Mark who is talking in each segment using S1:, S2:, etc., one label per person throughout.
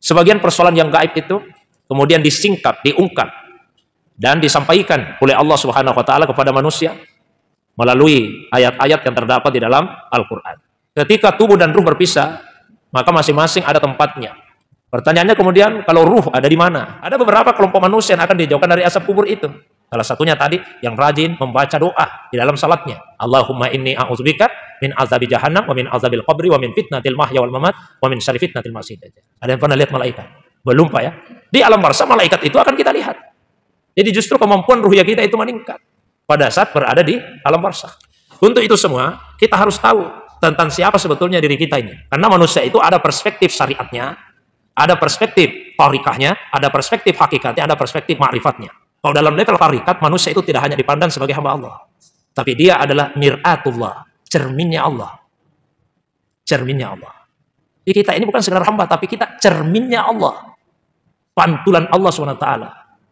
S1: Sebagian persoalan yang gaib itu kemudian disingkap, diungkap dan disampaikan oleh Allah Subhanahu wa taala kepada manusia melalui ayat-ayat yang terdapat di dalam Al-Qur'an. Ketika tubuh dan ruh berpisah, maka masing-masing ada tempatnya. Pertanyaannya kemudian, kalau ruh ada di mana? Ada beberapa kelompok manusia yang akan dijauhkan dari asap kubur itu. Salah satunya tadi yang rajin membaca doa di dalam salatnya. Allahumma inni a'udzubika min azabi jahannam wa min azabil qabri wa min fitnatil mahya wal mamat wa min syarri fitnatil masih dajjal. Ada yang pernah lihat malaikat? Belum Pak ya? Di alam barzah malaikat itu akan kita lihat. Jadi justru kemampuan ruhiyah kita itu meningkat pada saat berada di alam barzah. Untuk itu semua kita harus tahu tentang siapa sebetulnya diri kita ini. Karena manusia itu ada perspektif syariatnya, ada perspektif tarikahnya, ada perspektif hakikatnya, ada perspektif ma'rifatnya. Kalau dalam level tarikat, manusia itu tidak hanya dipandang sebagai hamba Allah, tapi dia adalah mir'atullah, cerminnya Allah. Cerminnya Allah. Jadi kita ini bukan sekedar hamba, tapi kita cerminnya Allah. Pantulan Allah SWT.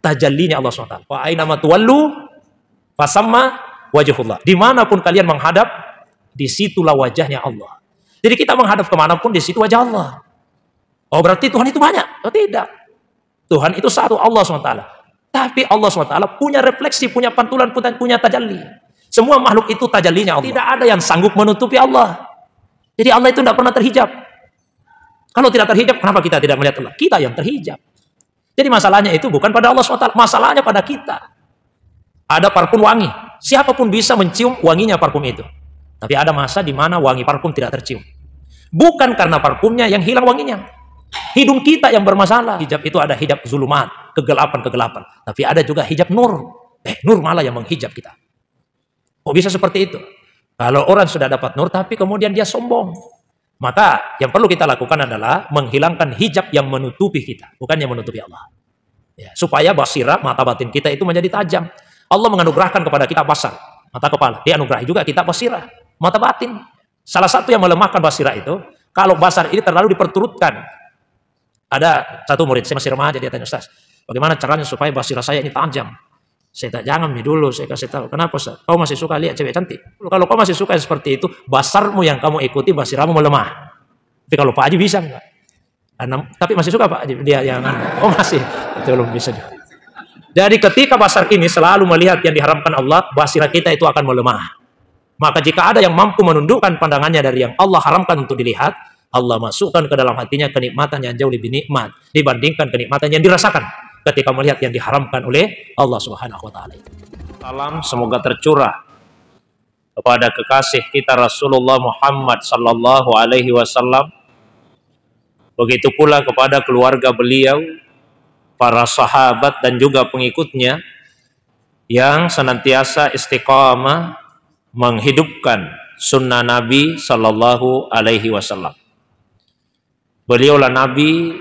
S1: Tajallinya Allah SWT. Wa aynama tuwallu fasamma wajhullah. Dimanapun kalian menghadap, disitulah wajahnya Allah. Jadi kita menghadap kemanapun, di situ wajah Allah. Oh berarti Tuhan itu banyak? Oh tidak. Tuhan itu satu, Allah SWT. Tapi Allah SWT punya refleksi, punya pantulan, punya tajalli. Semua makhluk itu tajallinya Allah. Tidak ada yang sanggup menutupi Allah. Jadi Allah itu tidak pernah terhijab. Kalau tidak terhijab, kenapa kita tidak melihat Allah? Kita yang terhijab. Jadi masalahnya itu bukan pada Allah SWT. Masalahnya pada kita. Ada parfum wangi. Siapapun bisa mencium wanginya parfum itu. Tapi ada masa di mana wangi parfum tidak tercium. Bukan karena parfumnya yang hilang wanginya. Hidung kita yang bermasalah. Hijab itu ada hijab zulumat, kegelapan-kegelapan. Tapi ada juga hijab nur. Nur malah yang menghijab kita. Kok bisa seperti itu? Kalau orang sudah dapat nur, tapi kemudian dia sombong. Maka yang perlu kita lakukan adalah menghilangkan hijab yang menutupi kita. Bukan yang menutupi Allah. Ya, supaya basirah, mata batin kita itu menjadi tajam. Allah menganugerahkan kepada kita basar, mata kepala. Dia anugerahi juga kita basirah, mata batin. Salah satu yang melemahkan basirah itu, kalau basar ini terlalu diperturutkan. Ada satu murid, saya masih remaja, dia tanya, Ustaz, bagaimana caranya supaya basirah saya ini tajam? Saya tak jangan dulu, saya kasih tahu. Kenapa Ustaz? Kau masih suka lihat cewek cantik? Kalau kau masih suka seperti itu, basarmu yang kamu ikuti, basirahmu melemah. Tapi kalau Pak Haji bisa enggak? Tapi masih suka Pak Haji? Dia yang oh masih, itu belum bisa. Jadi ketika basar ini selalu melihat yang diharamkan Allah, basirah kita itu akan melemah. Maka jika ada yang mampu menundukkan pandangannya dari yang Allah haramkan untuk dilihat, Allah masukkan ke dalam hatinya kenikmatan yang jauh lebih nikmat dibandingkan kenikmatan yang dirasakan ketika melihat yang diharamkan oleh Allah Subhanahu wa taala. Salam semoga tercurah kepada kekasih kita Rasulullah Muhammad sallallahu alaihi wasallam. Begitu pula kepada keluarga beliau, para sahabat dan juga pengikutnya yang senantiasa istiqamah menghidupkan sunnah Nabi sallallahu alaihi wasallam. Beliaulah Nabi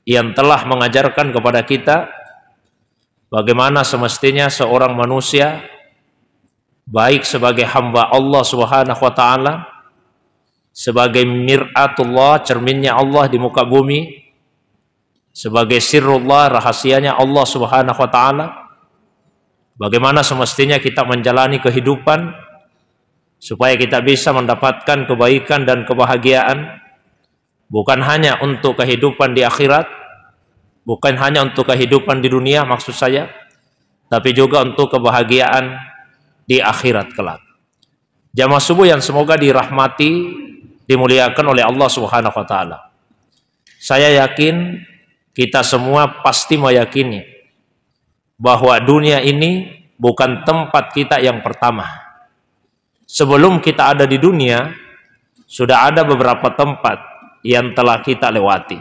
S1: yang telah mengajarkan kepada kita bagaimana semestinya seorang manusia baik sebagai hamba Allah Subhanahu wa taala, sebagai mir'atullah, cerminnya Allah di muka bumi, sebagai sirrullah, rahasianya Allah Subhanahu wa taala, bagaimana semestinya kita menjalani kehidupan supaya kita bisa mendapatkan kebaikan dan kebahagiaan. Bukan hanya untuk kehidupan di akhirat, bukan hanya untuk kehidupan di dunia maksud saya, tapi juga untuk kebahagiaan di akhirat kelak. Jamaah subuh yang semoga dirahmati, dimuliakan oleh Allah Subhanahu wa taala. Saya yakin kita semua pasti meyakini bahwa dunia ini bukan tempat kita yang pertama. Sebelum kita ada di dunia, sudah ada beberapa tempat yang telah kita lewati.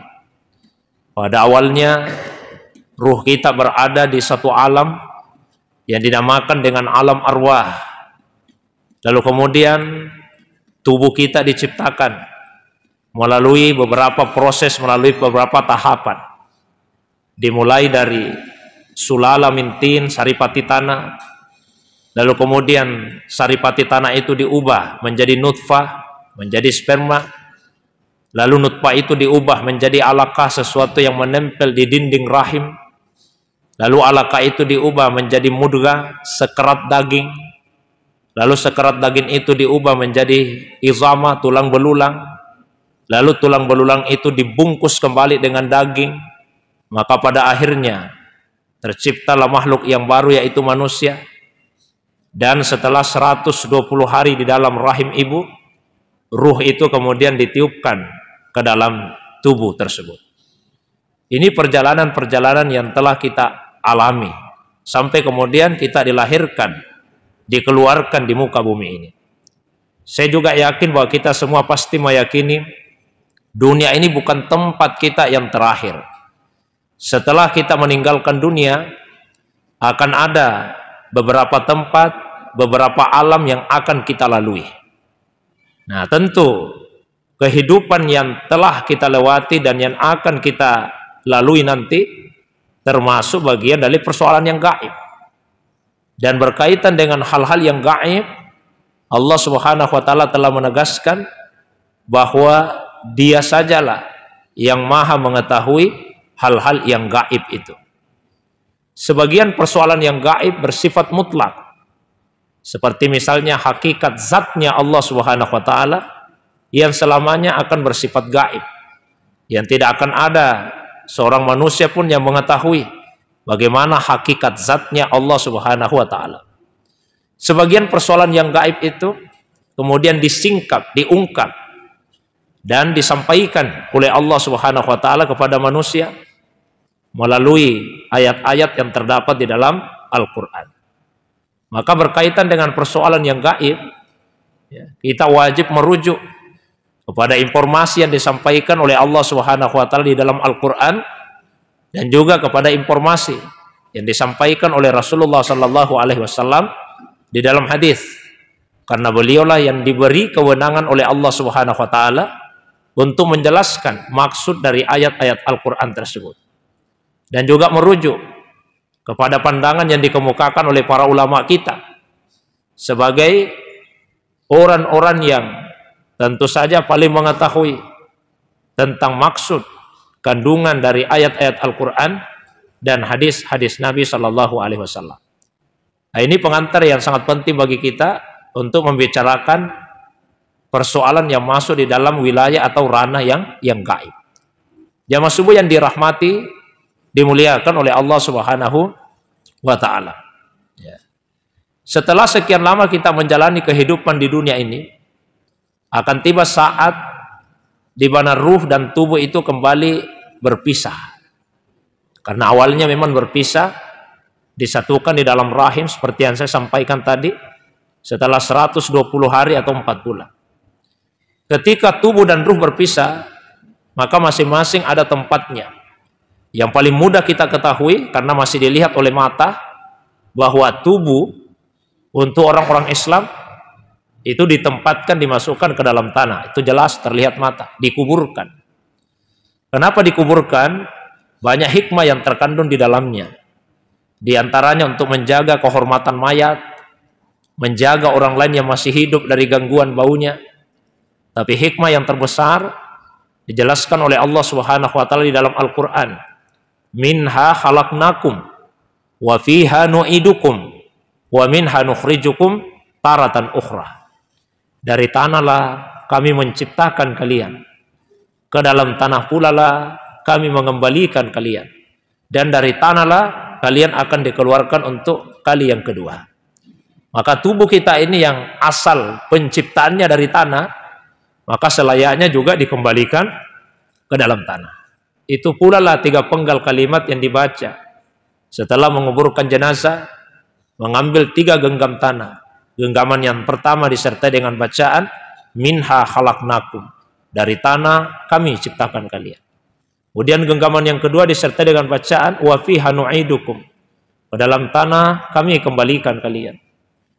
S1: Pada awalnya ruh kita berada di satu alam yang dinamakan dengan alam arwah. Lalu kemudian tubuh kita diciptakan melalui beberapa proses, melalui beberapa tahapan. Dimulai dari sulala min tin, saripati tanah. Lalu kemudian saripati tanah itu diubah menjadi nutfah, menjadi sperma. Lalu nutfah itu diubah menjadi alaqah, sesuatu yang menempel di dinding rahim. Lalu alaqah itu diubah menjadi mudghah, sekerat daging. Lalu sekerat daging itu diubah menjadi izama, tulang belulang. lalu tulang belulang itu dibungkus kembali dengan daging, maka pada akhirnya terciptalah makhluk yang baru, yaitu manusia. Dan setelah 120 hari di dalam rahim ibu, ruh itu kemudian ditiupkan ke dalam tubuh tersebut. Ini perjalanan-perjalanan yang telah kita alami sampai kemudian kita dilahirkan, dikeluarkan di muka bumi ini. Saya juga yakin bahwa kita semua pasti meyakini dunia ini bukan tempat kita yang terakhir. Setelah kita meninggalkan dunia, akan ada beberapa tempat, beberapa alam yang akan kita lalui. Nah, tentu kehidupan yang telah kita lewati dan yang akan kita lalui nanti termasuk bagian dari persoalan yang gaib. Dan berkaitan dengan hal-hal yang gaib, Allah Subhanahu wa taala telah menegaskan bahwa Dia sajalah yang maha mengetahui hal-hal yang gaib itu. Sebagian persoalan yang gaib bersifat mutlak, seperti misalnya hakikat zatnya Allah Subhanahu wa taala yang selamanya akan bersifat gaib, yang tidak akan ada seorang manusia pun yang mengetahui bagaimana hakikat zatnya Allah Subhanahu wa taala. Sebagian persoalan yang gaib itu kemudian disingkap, diungkap dan disampaikan oleh Allah Subhanahu wa taala kepada manusia melalui ayat-ayat yang terdapat di dalam Al-Qur'an. Maka berkaitan dengan persoalan yang gaib, kita wajib merujuk kepada informasi yang disampaikan oleh Allah Subhanahu wa taala di dalam Al-Qur'an dan juga kepada informasi yang disampaikan oleh Rasulullah sallallahu alaihi wasallam di dalam hadis. Karena beliaulah yang diberi kewenangan oleh Allah Subhanahu wa taala untuk menjelaskan maksud dari ayat-ayat Al-Qur'an tersebut. Dan juga merujuk kepada pandangan yang dikemukakan oleh para ulama kita sebagai orang-orang yang tentu saja paling mengetahui tentang maksud kandungan dari ayat-ayat Al-Quran dan hadis-hadis Nabi Shallallahu Alaihi Wasallam. Nah, ini pengantar yang sangat penting bagi kita untuk membicarakan persoalan yang masuk di dalam wilayah atau ranah yang gaib. Jamaah subuh yang dirahmati, dimuliakan oleh Allah Subhanahu wa taala. Setelah sekian lama kita menjalani kehidupan di dunia ini, akan tiba saat di mana ruh dan tubuh itu kembali berpisah. Karena awalnya memang berpisah, disatukan di dalam rahim seperti yang saya sampaikan tadi, setelah 120 hari atau 4 bulan. Ketika tubuh dan ruh berpisah, maka masing-masing ada tempatnya. Yang paling mudah kita ketahui karena masih dilihat oleh mata, bahwa tubuh untuk orang-orang Islam itu ditempatkan, dimasukkan ke dalam tanah. Itu jelas terlihat mata, dikuburkan. Kenapa dikuburkan? Banyak hikmah yang terkandung di dalamnya. Di antaranya untuk menjaga kehormatan mayat, menjaga orang lain yang masih hidup dari gangguan baunya. Tapi hikmah yang terbesar dijelaskan oleh Allah Subhanahu wa taala di dalam Al-Qur'an. Minha khalaqnakum wa fiha nu'idukum wa minha nukhrijukum taratan ukhra. Dari tanahlah kami menciptakan kalian, ke dalam tanah pula lah kami mengembalikan kalian, dan dari tanahlah kalian akan dikeluarkan untuk kali yang kedua. Maka tubuh kita ini yang asal penciptaannya dari tanah, maka selayaknya juga dikembalikan ke dalam tanah. Itu pula lah 3 penggal kalimat yang dibaca setelah menguburkan jenazah, mengambil 3 genggam tanah. Genggaman yang pertama disertai dengan bacaan minha khalaqnakum, dari tanah kami ciptakan kalian. Kemudian genggaman yang kedua disertai dengan bacaan wa fiha nu'idukum, ke dalam tanah kami kembalikan kalian.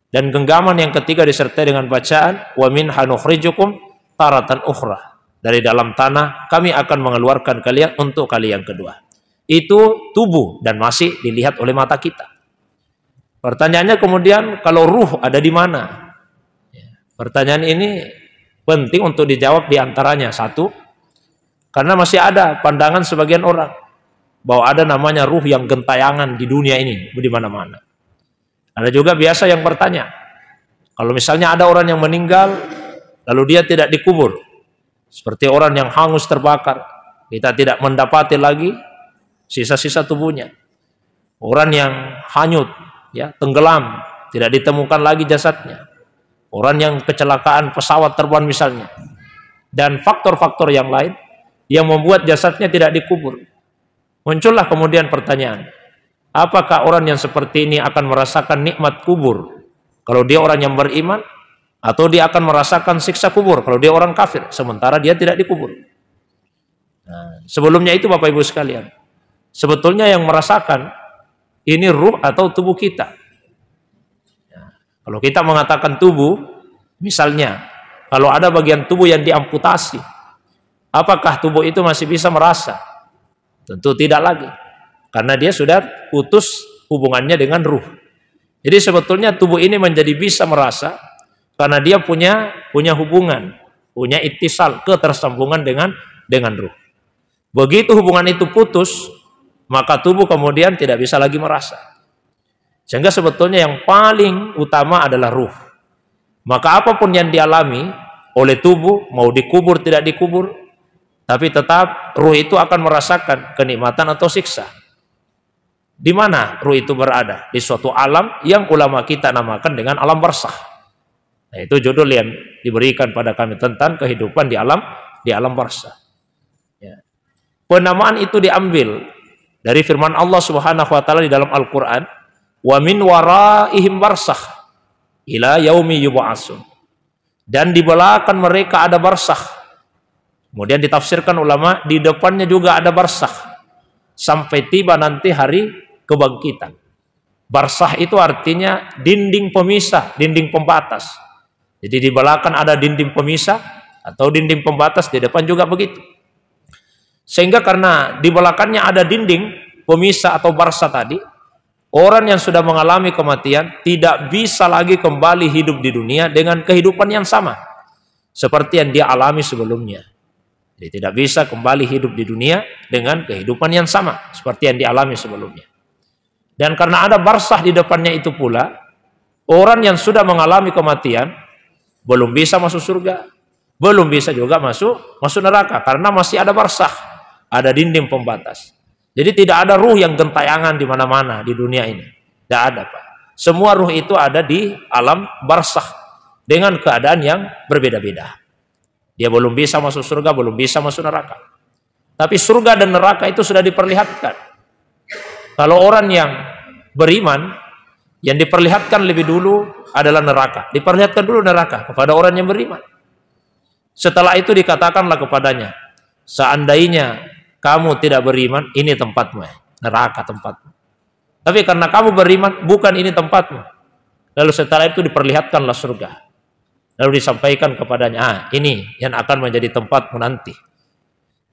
S1: Dan genggaman yang ketiga disertai dengan bacaan wa minha nukhrijukum taratan ukhra, dari dalam tanah kami akan mengeluarkan kalian untuk kali yang kedua. Itu tubuh dan masih dilihat oleh mata kita. Pertanyaannya kemudian, kalau ruh ada di mana? Pertanyaan ini penting untuk dijawab di antaranya. Satu, karena masih ada pandangan sebagian orang bahwa ada namanya ruh yang gentayangan di dunia ini, di mana-mana. Ada juga biasa yang bertanya, kalau misalnya ada orang yang meninggal lalu dia tidak dikubur, Seperti orang yang hangus terbakar, kita tidak mendapati lagi sisa-sisa tubuhnya. Orang yang hanyut, ya, tenggelam, tidak ditemukan lagi jasadnya. Orang yang kecelakaan pesawat terbang misalnya, dan faktor-faktor yang lain yang membuat jasadnya tidak dikubur. Muncullah kemudian pertanyaan, apakah orang yang seperti ini akan merasakan nikmat kubur kalau dia orang yang beriman, atau dia akan merasakan siksa kubur kalau dia orang kafir sementara dia tidak dikubur? Nah, sebelumnya itu Bapak Ibu sekalian, sebetulnya yang merasakan ini ruh atau tubuh kita. Ya, kalau kita mengatakan tubuh, misalnya kalau ada bagian tubuh yang diamputasi, apakah tubuh itu masih bisa merasa? Tentu tidak lagi, karena dia sudah putus hubungannya dengan ruh. Jadi sebetulnya tubuh ini menjadi bisa merasa karena dia punya hubungan, punya ittisal, ketersambungan dengan ruh. Begitu hubungan itu putus, maka tubuh kemudian tidak bisa lagi merasa. Sehingga sebetulnya yang paling utama adalah ruh. Maka apapun yang dialami oleh tubuh, mau dikubur tidak dikubur, tapi tetap ruh itu akan merasakan kenikmatan atau siksa. Di mana ruh itu berada? Di suatu alam yang ulama kita namakan dengan alam barzakh. Nah, itu judul yang diberikan pada kami tentang kehidupan di alam barzakh. Ya. Penamaan itu diambil dari firman Allah Subhanahu wa taala di dalam Al-Qur'an, "Wa min waraihim barzakh ila yaumi yub'atsun." Dan di belakang mereka ada barzakh. Kemudian ditafsirkan ulama, di depannya juga ada barzakh sampai tiba nanti hari kebangkitan. Barzakh itu artinya dinding pemisah, dinding pembatas. Jadi di belakang ada dinding pemisah atau dinding pembatas, di depan juga begitu. Sehingga karena di belakangnya ada dinding pemisah atau barzakh tadi, orang yang sudah mengalami kematian tidak bisa lagi kembali hidup di dunia dengan kehidupan yang sama seperti yang dia alami sebelumnya. Jadi tidak bisa kembali hidup di dunia dengan kehidupan yang sama seperti yang dialami sebelumnya. Dan karena ada barzakh di depannya itu pula, orang yang sudah mengalami kematian belum bisa masuk surga, belum bisa juga masuk neraka karena masih ada barzakh. Ada dinding pembatas. Jadi tidak ada ruh yang gentayangan di mana-mana di dunia ini. Tidak ada, Pak. Semua ruh itu ada di alam barzakh dengan keadaan yang berbeda-beda. Dia belum bisa masuk surga, belum bisa masuk neraka. Tapi surga dan neraka itu sudah diperlihatkan. Kalau orang yang beriman, yang diperlihatkan lebih dulu adalah neraka. Diperlihatkan dulu neraka kepada orang yang beriman. Setelah itu dikatakanlah kepadanya, seandainya kamu tidak beriman, ini tempatmu, neraka tempatmu. Tapi karena kamu beriman, bukan ini tempatmu. Lalu setelah itu diperlihatkanlah surga. Lalu disampaikan kepadanya, ini yang akan menjadi tempatmu nanti.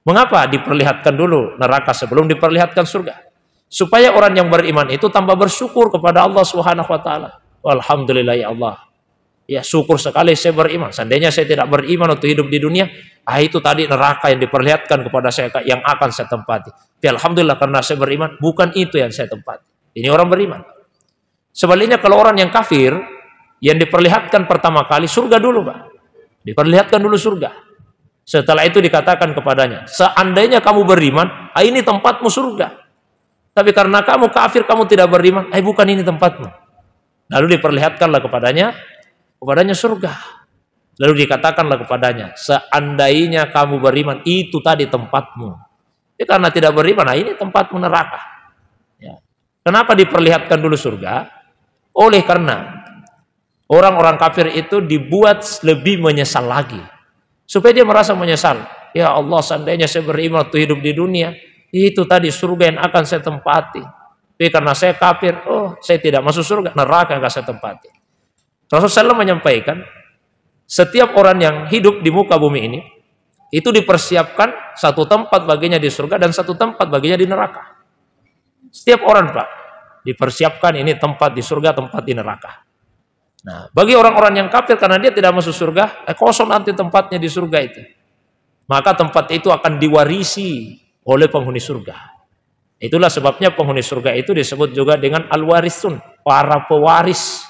S1: Mengapa diperlihatkan dulu neraka sebelum diperlihatkan surga? Supaya orang yang beriman itu tambah bersyukur kepada Allah Subhanahu wa taala. Alhamdulillah ya Allah. Ya, syukur sekali saya beriman. Seandainya saya tidak beriman untuk hidup di dunia, itu tadi neraka yang diperlihatkan kepada saya yang akan saya tempati. Tapi alhamdulillah karena saya beriman, bukan itu yang saya tempati. Ini orang beriman. Sebaliknya kalau orang yang kafir, yang diperlihatkan pertama kali surga dulu, Pak. Diperlihatkan dulu surga. Setelah itu dikatakan kepadanya, seandainya kamu beriman, ini tempatmu surga. Tapi karena kamu kafir, kamu tidak beriman, bukan ini tempatmu. Lalu diperlihatkanlah kepadanya surga. Lalu dikatakanlah kepadanya, seandainya kamu beriman, itu tadi tempatmu. Karena tidak beriman, ini tempatmu neraka. Ya. Kenapa diperlihatkan dulu surga? Oleh karena orang-orang kafir itu dibuat lebih menyesal lagi. Supaya dia merasa menyesal. Ya Allah, seandainya saya beriman waktu hidup di dunia, itu tadi surga yang akan saya tempati. Tapi karena saya kafir, saya tidak masuk surga, neraka yang akan saya tempati. Rasulullah SAW menyampaikan, setiap orang yang hidup di muka bumi ini, itu dipersiapkan satu tempat baginya di surga dan satu tempat baginya di neraka. Setiap orang, Pak, dipersiapkan ini tempat di surga, tempat di neraka. Nah, bagi orang-orang yang kafir karena dia tidak masuk surga, kosong nanti tempatnya di surga itu. Maka tempat itu akan diwarisi oleh penghuni surga. Itulah sebabnya penghuni surga itu disebut juga dengan al-warisun, para pewaris.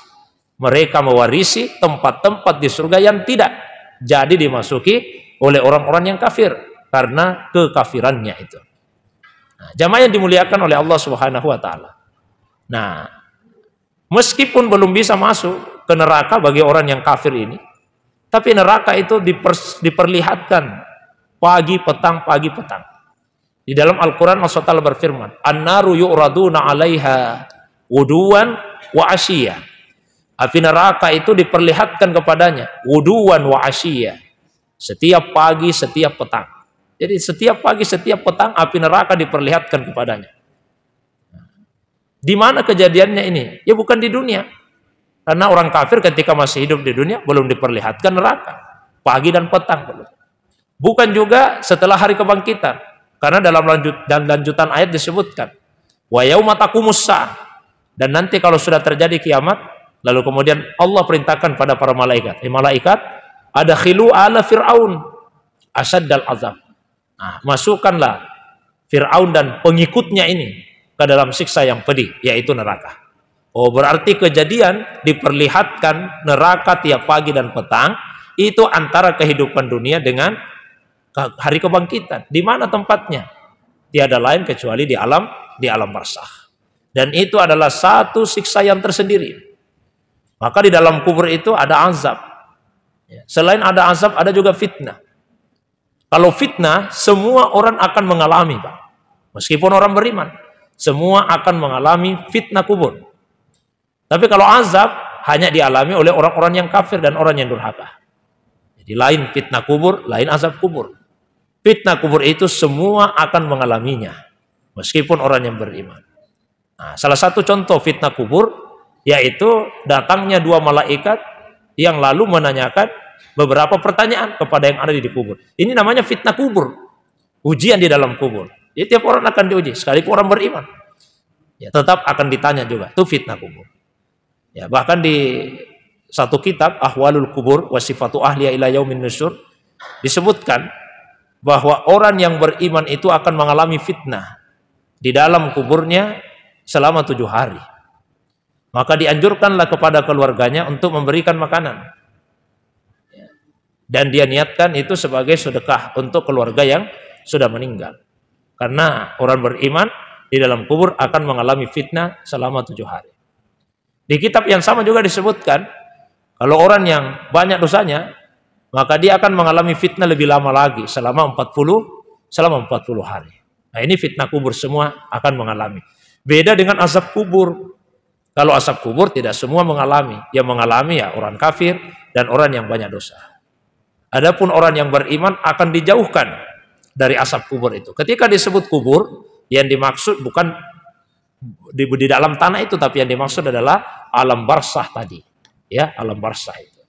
S1: Mereka mewarisi tempat-tempat di surga yang tidak jadi dimasuki oleh orang-orang yang kafir karena kekafirannya itu. Nah, jamaah yang dimuliakan oleh Allah Subhanahu wa taala. Nah, meskipun belum bisa masuk ke neraka bagi orang yang kafir ini, tapi neraka itu diperlihatkan pagi petang. Di dalam Al-Quran Allah SWT berfirman, An-naru yu'raduna 'alaiha wuduwan wa asyiya. Api neraka itu diperlihatkan kepadanya wuduwan wa asyiya. Setiap pagi, setiap petang. Jadi setiap pagi, setiap petang api neraka diperlihatkan kepadanya. Di mana kejadiannya ini? Ya bukan di dunia. Karena orang kafir ketika masih hidup di dunia belum diperlihatkan neraka. Pagi dan petang belum. Bukan juga setelah hari kebangkitan. Karena dalam lanjutan ayat disebutkan, wa yauma taqumus saah. Dan nanti kalau sudah terjadi kiamat, lalu kemudian Allah perintahkan pada para malaikat, malaikat, adkhilu ala fir'aun asyaddal azab. Nah, masukkanlah Fir'aun dan pengikutnya ini ke dalam siksa yang pedih, yaitu neraka. Oh, berarti kejadian diperlihatkan neraka tiap pagi dan petang itu antara kehidupan dunia dengan hari kebangkitan. Di mana tempatnya? Tiada lain kecuali di alam barzakh. Dan itu adalah satu siksa yang tersendiri. Maka di dalam kubur itu ada azab. Selain ada azab, ada juga fitnah. Kalau fitnah, semua orang akan mengalami, Pak. Meskipun orang beriman, semua akan mengalami fitnah kubur. Tapi kalau azab, hanya dialami oleh orang-orang yang kafir dan orang yang durhaka. Jadi lain fitnah kubur, lain azab kubur. Fitnah kubur itu semua akan mengalaminya, meskipun orang yang beriman. Nah, salah satu contoh fitnah kubur, yaitu datangnya dua malaikat yang lalu menanyakan beberapa pertanyaan kepada yang ada di kubur. Ini namanya fitnah kubur, ujian di dalam kubur. Jadi tiap orang akan diuji, sekalipun orang beriman, ya tetap akan ditanya juga. Itu fitnah kubur. Ya, bahkan di satu kitab Ahwalul Kubur wa Sifatu Ahliya ila Yaumin Nusyur disebutkan bahwa orang yang beriman itu akan mengalami fitnah di dalam kuburnya selama 7 hari. Maka dianjurkanlah kepada keluarganya untuk memberikan makanan. Dan dia niatkan itu sebagai sedekah untuk keluarga yang sudah meninggal. Karena orang beriman di dalam kubur akan mengalami fitnah selama 7 hari. Di kitab yang sama juga disebutkan, kalau orang yang banyak dosanya, maka dia akan mengalami fitnah lebih lama lagi, selama 40 hari. Nah, ini fitnah kubur semua akan mengalami. Beda dengan azab kubur. Kalau azab kubur tidak semua mengalami. Yang mengalami ya orang kafir dan orang yang banyak dosa. Adapun orang yang beriman akan dijauhkan dari azab kubur itu. Ketika disebut kubur, yang dimaksud bukan di dalam tanah itu, tapi yang dimaksud adalah alam barzakh tadi, ya, alam barzakh itu.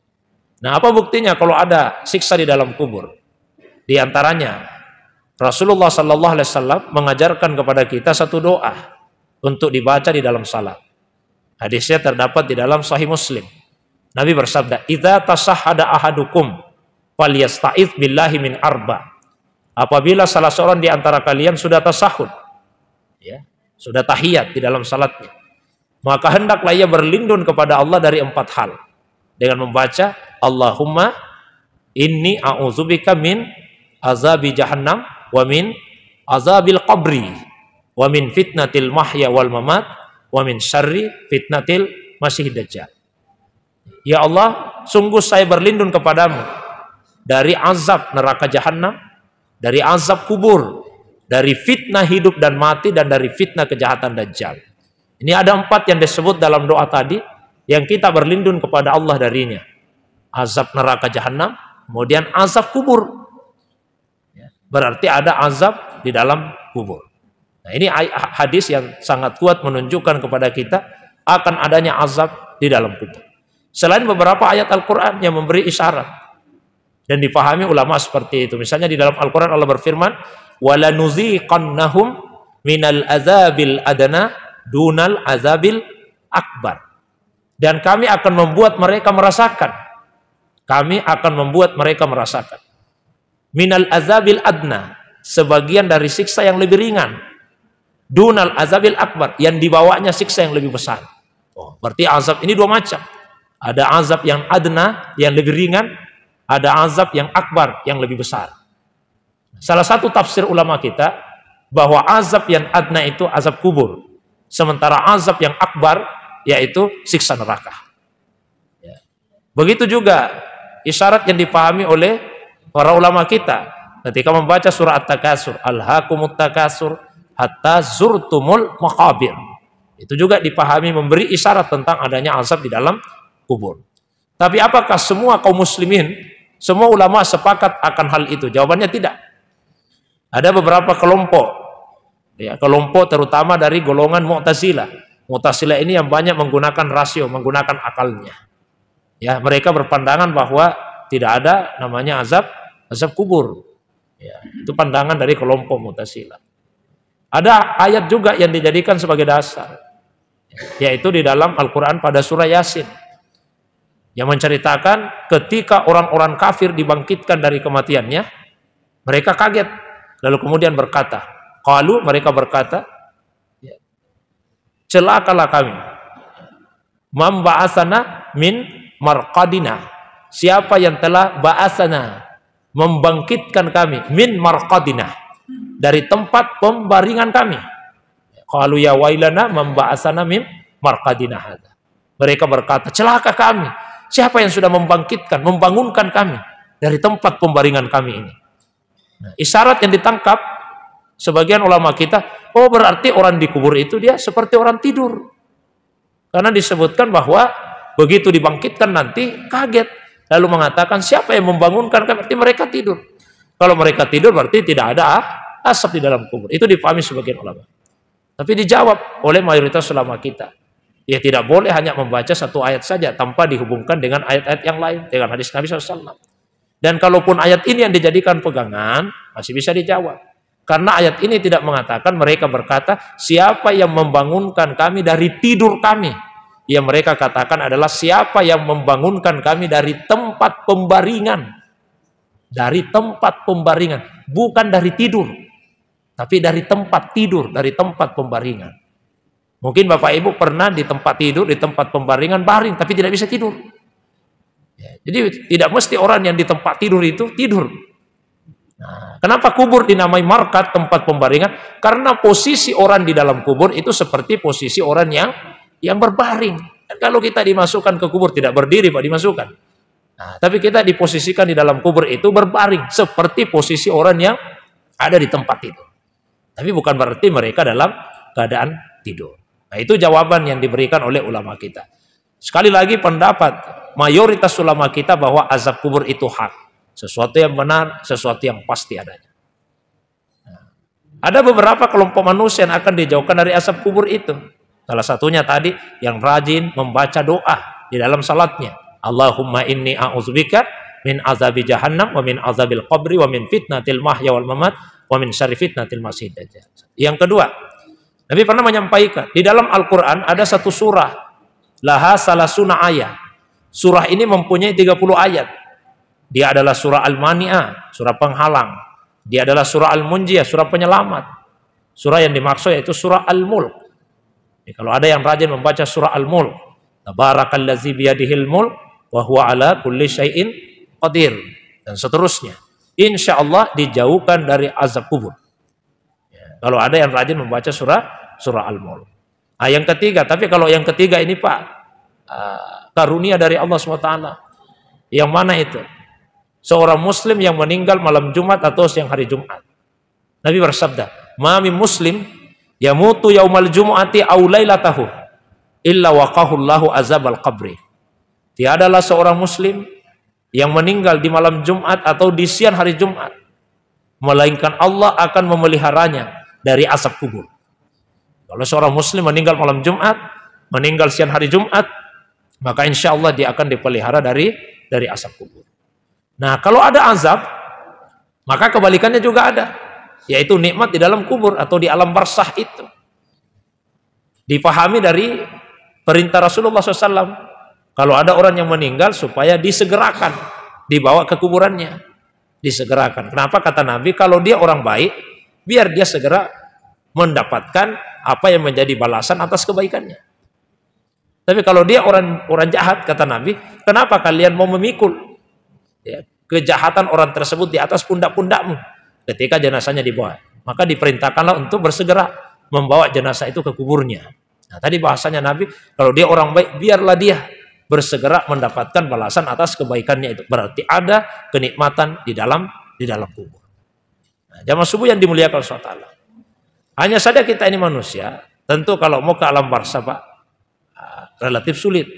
S1: Nah, apa buktinya kalau ada siksa di dalam kubur? Di antaranya Rasulullah Sallallahu Alaihi Wasallam mengajarkan kepada kita satu doa untuk dibaca di dalam salat. Hadisnya terdapat di dalam Sahih Muslim. Nabi bersabda, "Idza tasahhada ahadukum falyasta'idz billahi min arba." Apabila salah seorang di antara kalian sudah tasahud, ya, sudah tahiyat di dalam salatnya, maka hendaklah ia berlindung kepada Allah dari 4 hal dengan membaca Allahumma inni a'udzubika min azabi jahannam wa min azabil qabri wa min fitnatil mahya wal mamat wa min syarri fitnatil masihid dajjal. Ya Allah, sungguh saya berlindung kepadamu dari azab neraka jahanam, dari azab kubur, dari fitnah hidup dan mati, dan dari fitnah kejahatan dajjal. Ini ada 4 yang disebut dalam doa tadi yang kita berlindung kepada Allah darinya. Azab neraka jahanam, kemudian azab kubur. Berarti ada azab di dalam kubur. Nah, ini hadis yang sangat kuat menunjukkan kepada kita akan adanya azab di dalam kubur. Selain beberapa ayat Al-Quran yang memberi isyarat dan dipahami ulama seperti itu. Misalnya di dalam Al-Quran Allah berfirman, وَلَنُذِيقَنَّهُمْ مِنَ الْأَذَابِ الْأَدْنَى دُونَ الْأَذَابِ الْأَكْبَرِ. Dan kami akan membuat mereka merasakan. Kami akan membuat mereka merasakan. Minal azabil adna, sebagian dari siksa yang lebih ringan. Dunal azabil akbar, yang dibawanya siksa yang lebih besar. Oh, berarti azab ini 2 macam. Ada azab yang adna, yang lebih ringan. ada azab yang akbar, yang lebih besar. Salah satu tafsir ulama kita bahwa azab yang adna itu azab kubur, sementara azab yang akbar yaitu siksa neraka. Begitu juga isyarat yang dipahami oleh para ulama kita ketika membaca surah At-Takasur, alhaakumut takasur hatta zurtumul maqabir. Itu juga dipahami memberi isyarat tentang adanya azab di dalam kubur. Tapi apakah semua kaum muslimin, semua ulama sepakat akan hal itu? Jawabannya tidak. Ada beberapa kelompok, ya, kelompok terutama dari golongan Mu'tazilah. Mu'tazilah ini yang banyak menggunakan rasio, menggunakan akalnya. Ya, mereka berpandangan bahwa tidak ada namanya azab kubur. Ya, itu pandangan dari kelompok Mu'tazilah. Ada ayat juga yang dijadikan sebagai dasar, yaitu di dalam Al-Quran pada surah Yasin, yang menceritakan ketika orang-orang kafir dibangkitkan dari kematiannya, mereka kaget, lalu kemudian berkata, qalu, mereka berkata, celakalah kami, man ba'asana min marqadina, siapa yang telah ba'asana, membangkitkan kami, min marqadina, dari tempat pembaringan kami. Qalu ya wailana man ba'asana min marqadina hadza. Mereka berkata, celaka kami, siapa yang sudah membangkitkan, membangunkan kami dari tempat pembaringan kami ini. Nah, isyarat yang ditangkap sebagian ulama kita, oh berarti orang di kubur itu dia seperti orang tidur. Karena disebutkan bahwa begitu dibangkitkan nanti kaget, lalu mengatakan siapa yang membangunkan kami, berarti mereka tidur. Kalau mereka tidur berarti tidak ada asap di dalam kubur. Itu dipahami sebagian ulama. Tapi dijawab oleh mayoritas ulama kita, ya tidak boleh hanya membaca satu ayat saja tanpa dihubungkan dengan ayat-ayat yang lain, dengan hadis Nabi SAW. Dan kalaupun ayat ini yang dijadikan pegangan, masih bisa dijawab. Karena ayat ini tidak mengatakan mereka berkata, siapa yang membangunkan kami dari tidur kami. Yang mereka katakan adalah siapa yang membangunkan kami dari tempat pembaringan. Dari tempat pembaringan, bukan dari tidur. Tapi dari tempat tidur, dari tempat pembaringan. Mungkin Bapak Ibu pernah di tempat tidur, di tempat pembaringan baring, tapi tidak bisa tidur. Ya, jadi tidak mesti orang yang di tempat tidur itu tidur. Nah, kenapa kubur dinamai markat, tempat pembaringan? Karena posisi orang di dalam kubur itu seperti posisi orang yang berbaring. Dan kalau kita dimasukkan ke kubur tidak berdiri, Pak, dimasukkan. Nah, tapi kita diposisikan di dalam kubur itu berbaring, seperti posisi orang yang ada di tempat tidur. Tapi bukan berarti mereka dalam keadaan tidur. Nah, itu jawaban yang diberikan oleh ulama kita. Sekali lagi pendapat mayoritas ulama kita bahwa azab kubur itu hak. Sesuatu yang benar, sesuatu yang pasti adanya. Nah, ada beberapa kelompok manusia yang akan dijauhkan dari azab kubur itu. Salah satunya tadi yang rajin membaca doa di dalam salatnya. Allahumma inni a'udzubika min azabi jahannam wa min azabil qabri wa min fitnatil mahya wal mamat wa min syarri fitnatil masiihid dajjal. Yang kedua, Nabi pernah menyampaikan di dalam Al-Qur'an ada satu surah, laha salasuna ayat. Surah ini mempunyai 30 ayat. Dia adalah surah Al-Mani'ah, surah penghalang. Dia adalah surah Al-Munjiyah, surah penyelamat. Surah yang dimaksud yaitu surah Al-Mulk. Kalau ada yang rajin membaca surah Al-Mulk, tabarakallazi biyadihil mulk wa huwa ala kulli syai'in qadir, dan seterusnya, insya Allah dijauhkan dari azab kubur. Ya, kalau ada yang rajin membaca surah Al-Mulk. Nah, yang ketiga, tapi kalau yang ketiga ini Pak, karunia dari Allah SWT. Yang mana itu? Seorang muslim yang meninggal malam Jumat atau siang hari Jumat. Nabi bersabda, ma min muslim yamutu yaumal jumu'ati aw lailatahu illa waqahullahu azabal qabri. Tiadalah seorang muslim yang meninggal di malam Jumat atau di siang hari Jumat, melainkan Allah akan memeliharanya dari azab kubur. Kalau seorang muslim meninggal malam Jumat, meninggal siang hari Jumat, maka insya Allah dia akan dipelihara dari azab kubur. Nah, kalau ada azab, maka kebalikannya juga ada, yaitu nikmat di dalam kubur atau di alam barzakh itu. Dipahami dari perintah Rasulullah SAW, kalau ada orang yang meninggal supaya disegerakan, dibawa ke kuburannya, disegerakan. Kenapa? Kata Nabi, kalau dia orang baik, biar dia segera mendapatkan apa yang menjadi balasan atas kebaikannya. Tapi kalau dia orang jahat, kata Nabi, kenapa kalian mau memikul? Ya, kejahatan orang tersebut di atas pundak-pundakmu ketika jenazahnya dibawa. Maka diperintahkanlah untuk bersegera membawa jenazah itu ke kuburnya. Nah, tadi bahasanya Nabi, kalau dia orang baik, biarlah dia bersegera mendapatkan balasan atas kebaikannya itu. Berarti ada kenikmatan di dalam kubur. Nah, jamaah subuh yang dimuliakan Allah. Hanya saja kita ini manusia, tentu kalau mau ke alam barzah, Pak, relatif sulit.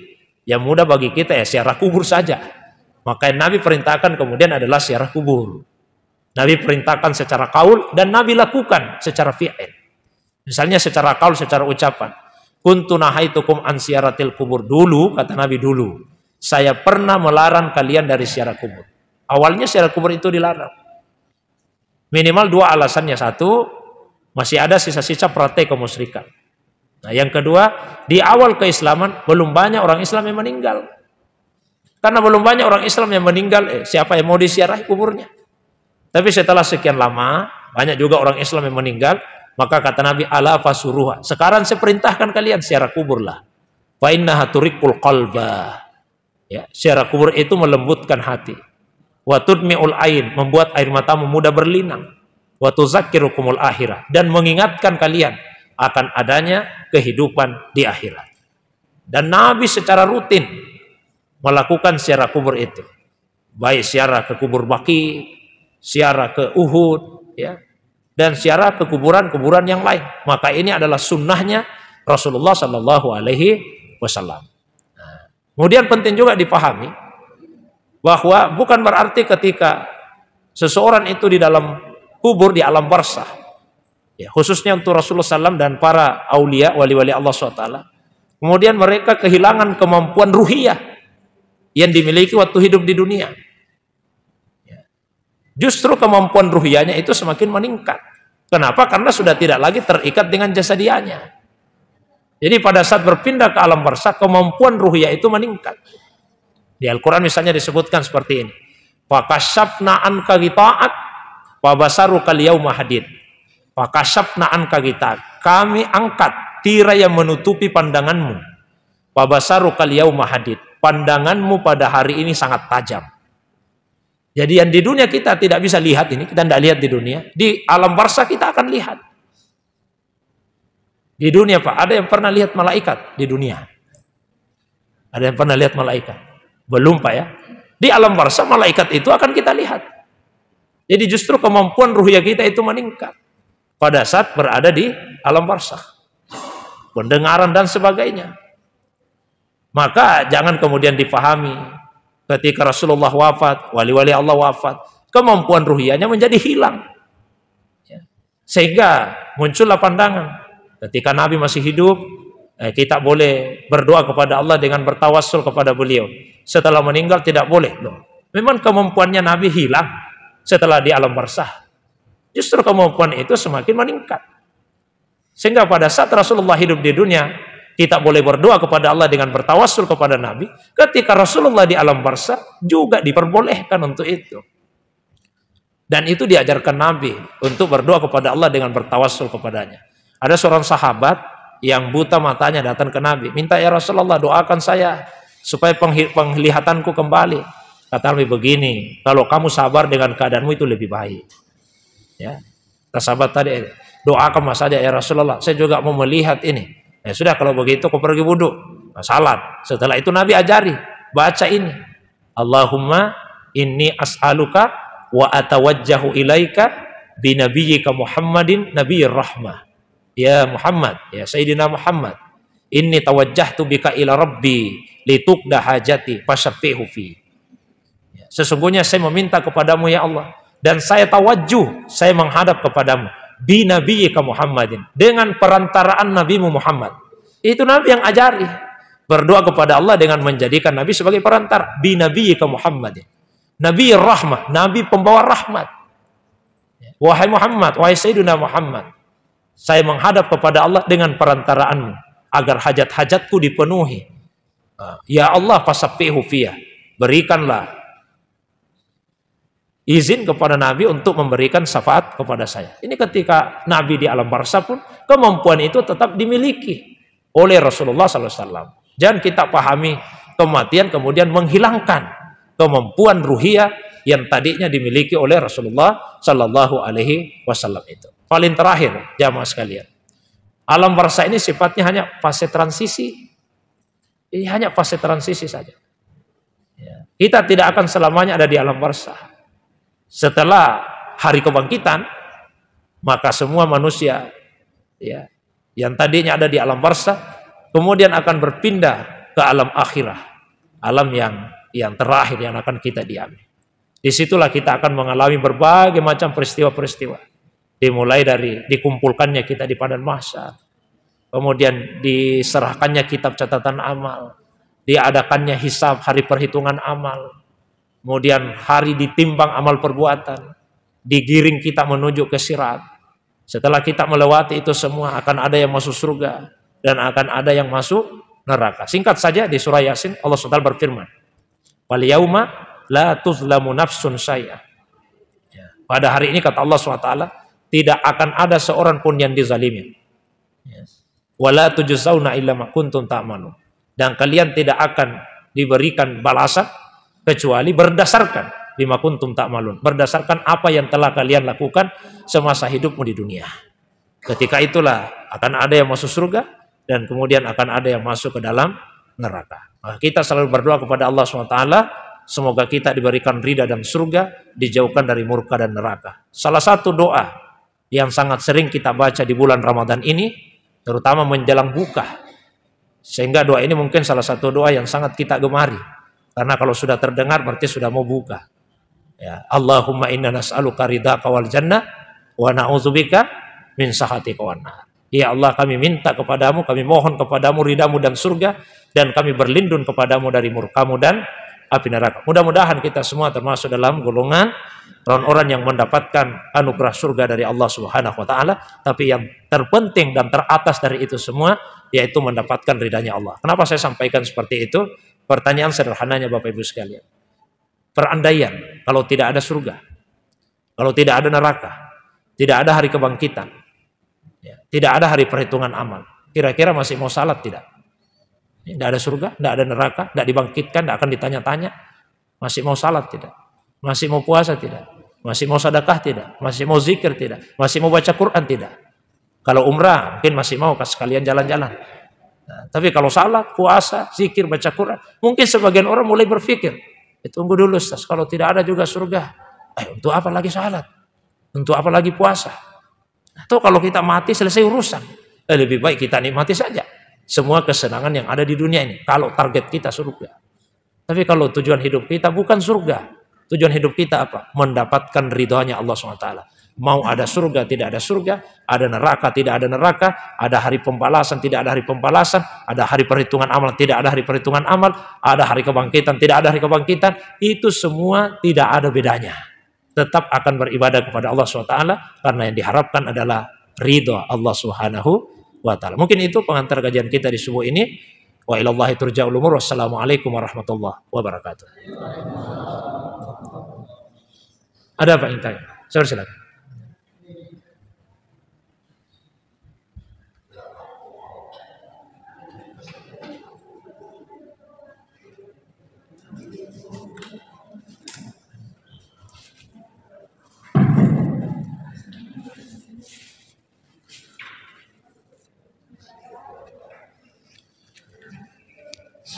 S1: Yang mudah bagi kita ya ziarah kubur saja. Maka Nabi perintahkan kemudian adalah ziarah kubur. Nabi perintahkan secara kaul dan Nabi lakukan secara fi'il. Misalnya secara kaul, secara ucapan. Kuntu nahaitukum an ziaratil kubur. Dulu, kata Nabi dulu, saya pernah melarang kalian dari ziarah kubur. Awalnya ziarah kubur itu dilarang. Minimal dua alasannya. Satu, masih ada sisa-sisa praktek kemusyrikan. Nah, yang kedua, di awal keislaman belum banyak orang Islam yang meninggal. Karena belum banyak orang Islam yang meninggal, siapa yang mau disiarahi kuburnya? Tapi setelah sekian lama, banyak juga orang Islam yang meninggal, maka kata Nabi, ala fasuruha. Sekarang saya perintahkan kalian ziarah kuburlah. Fa innaha turiqul qalba. Ya, ziarah kubur itu melembutkan hati. Wa tudmi'ul ain, membuat air matamu mudah berlinang. Wa tuzakkirukumul akhirah, dan mengingatkan kalian akan adanya kehidupan di akhirat. Dan Nabi secara rutin melakukan ziarah kubur itu. Baik ziarah ke kubur Baqi, ziarah ke Uhud, ya, dan ziarah ke kuburan-kuburan yang lain. Maka ini adalah sunnahnya Rasulullah Shallallahu Alaihi Wasallam. Kemudian penting juga dipahami bahwa bukan berarti ketika seseorang itu di dalam kubur di alam barzah, ya, khususnya untuk Rasulullah SAW dan para aulia wali-wali Allah SWT, kemudian mereka kehilangan kemampuan ruhiyah yang dimiliki waktu hidup di dunia. Justru kemampuan ruhiyahnya itu semakin meningkat. Kenapa? Karena sudah tidak lagi terikat dengan jasadianya. Jadi pada saat berpindah ke alam barzah, kemampuan ruhiyah itu meningkat. Di Al-Quran misalnya disebutkan seperti ini. Fakashafna anka gita'at fabasarukal yauma hadid. Fakashafna anka gita'at. Kami angkat tirai yang menutupi pandanganmu. Fabasarukal yauma hadid. Pandanganmu pada hari ini sangat tajam. Jadi yang di dunia kita tidak bisa lihat ini, kita tidak lihat di dunia. Di alam barzah kita akan lihat. Di dunia, Pak, ada yang pernah lihat malaikat di dunia? Ada yang pernah lihat malaikat? Belum, Pak, ya. Di alam barzah malaikat itu akan kita lihat. Jadi justru kemampuan ruhiyah kita itu meningkat pada saat berada di alam barzah. Pendengaran dan sebagainya. Maka jangan kemudian dipahami ketika Rasulullah wafat, wali-wali Allah wafat, kemampuan ruhiyahnya menjadi hilang. Sehingga muncullah pandangan, ketika Nabi masih hidup, kita boleh berdoa kepada Allah dengan bertawassul kepada beliau. Setelah meninggal tidak boleh. Loh, memang kemampuannya Nabi hilang setelah di alam barzah. Justru kemampuan itu semakin meningkat. Sehingga pada saat Rasulullah hidup di dunia, kita boleh berdoa kepada Allah dengan bertawassul kepada Nabi. Ketika Rasulullah di alam barzah juga diperbolehkan untuk itu. Dan itu diajarkan Nabi untuk berdoa kepada Allah dengan bertawassul kepadanya. Ada seorang sahabat yang buta matanya datang ke Nabi. Minta, ya Rasulullah, doakan saya supaya penglihatanku kembali. Kata Nabi begini, kalau kamu sabar dengan keadaanmu itu lebih baik. Ya, sahabat tadi, doakan mas saja ya Rasulullah, saya juga mau melihat ini. Ya sudah, kalau begitu kau pergi wudhu, salat. Setelah itu Nabi ajari, baca ini. Allahumma inni as'aluka wa atawajjahu ilaika binabiyyika Muhammadin nabiyyir rahmah. Ya Muhammad, ya Sayyidina Muhammad, inni tawajjahtu bika ila rabbi litukda hajati fasyafihu fi. Ya, sesungguhnya saya meminta kepadamu ya Allah, dan saya tawajjuh, saya menghadap kepadamu binabiyyika Muhammadin, dengan perantaraan Nabimu Muhammad. Itu Nabi yang ajari berdoa kepada Allah dengan menjadikan Nabi sebagai perantara. Binabiyyika Muhammadin, Nabi rahmah, Nabi pembawa rahmat. Wahai Muhammad, wahai Sayyidina Muhammad, saya menghadap kepada Allah dengan perantaraanmu agar hajat-hajatku dipenuhi. Ya Allah, fasaffihu fiyah, berikanlah izin kepada Nabi untuk memberikan syafaat kepada saya. Ini ketika Nabi di alam barzah pun kemampuan itu tetap dimiliki oleh Rasulullah SAW. Jangan kita pahami kematian kemudian menghilangkan kemampuan ruhiyah yang tadinya dimiliki oleh Rasulullah Shallallahu Alaihi Wasallam itu. Paling terakhir, jamaah sekalian, alam barzah ini sifatnya hanya fase transisi. Ini hanya fase transisi saja. Ya. Kita tidak akan selamanya ada di alam barzah. Setelah hari kebangkitan, maka semua manusia ya, yang tadinya ada di alam barzah, kemudian akan berpindah ke alam akhirah, alam yang terakhir yang akan kita diami. Disitulah kita akan mengalami berbagai macam peristiwa-peristiwa. Dimulai dari dikumpulkannya kita di padang mahsyar, kemudian diserahkannya kitab catatan amal, diadakannya hisab, hari perhitungan amal, kemudian hari ditimbang amal perbuatan, digiring kita menuju ke sirat. Setelah kita melewati itu semua, akan ada yang masuk surga dan akan ada yang masuk neraka. Singkat saja di surah Yasin Allah SWT berfirman, "Wal yauma la tuzlamu nafsun syai'a." Pada hari ini kata Allah SWT, tidak akan ada seorang pun yang dizalimi. Wala tujzauna illa ma kuntum ta'malun. Dan kalian tidak akan diberikan balasan kecuali berdasarkan bima kuntum ta'malun, berdasarkan apa yang telah kalian lakukan semasa hidupmu di dunia. Ketika itulah akan ada yang masuk surga dan kemudian akan ada yang masuk ke dalam neraka. Nah, kita selalu berdoa kepada Allah SWT, semoga kita diberikan ridha dan surga, dijauhkan dari murka dan neraka. Salah satu doa yang sangat sering kita baca di bulan Ramadan ini, terutama menjelang buka, sehingga doa ini mungkin salah satu doa yang sangat kita gemari, karena kalau sudah terdengar berarti sudah mau buka. Ya, Allahumma inna nas'aluka ridhaka wal jannah wa na'udzubika min sakhatika wan nar. Ya Allah, kami minta kepadamu, kami mohon kepadamu ridhamu dan surga, dan kami berlindung kepadamu dari murkamu dan api neraka. Mudah-mudahan kita semua termasuk dalam golongan orang-orang yang mendapatkan anugerah surga dari Allah Subhanahu wa taala, tapi yang terpenting dan teratas dari itu semua yaitu mendapatkan ridhanya Allah. Kenapa saya sampaikan seperti itu? Pertanyaan sederhananya Bapak Ibu sekalian. Perandaian kalau tidak ada surga, kalau tidak ada neraka, tidak ada hari kebangkitan, ya, tidak ada hari perhitungan amal, kira-kira masih mau salat tidak? Tidak ada surga, tidak ada neraka, tidak dibangkitkan, tidak akan ditanya-tanya, masih mau salat tidak? Masih mau puasa tidak? Masih mau sedekah tidak? Masih mau zikir tidak? Masih mau baca Quran tidak? Kalau umrah mungkin masih mau sekalian jalan-jalan. Nah, tapi kalau salat, puasa, zikir, baca Quran, mungkin sebagian orang mulai berpikir, tunggu dulu Ustaz, kalau tidak ada juga surga, untuk apa lagi salat? Untuk apa lagi puasa? Atau kalau kita mati selesai urusan, lebih baik kita nikmati saja semua kesenangan yang ada di dunia ini, kalau target kita surga. Tapi kalau tujuan hidup kita bukan surga, tujuan hidup kita apa? Mendapatkan ridhonya Allah SWT. Mau ada surga, tidak ada surga, ada neraka, tidak ada neraka, ada hari pembalasan, tidak ada hari pembalasan, ada hari perhitungan amal, tidak ada hari perhitungan amal, ada hari kebangkitan, tidak ada hari kebangkitan, itu semua tidak ada bedanya. Tetap akan beribadah kepada Allah SWT, karena yang diharapkan adalah ridho Allah Subhanahu wa ta'ala. Mungkin itu pengantar kajian kita di subuh ini. Wa ilallahi turja'ul umur. Wassalamualaikum warahmatullahi wabarakatuh. Ada apa Intan? Saya silakan.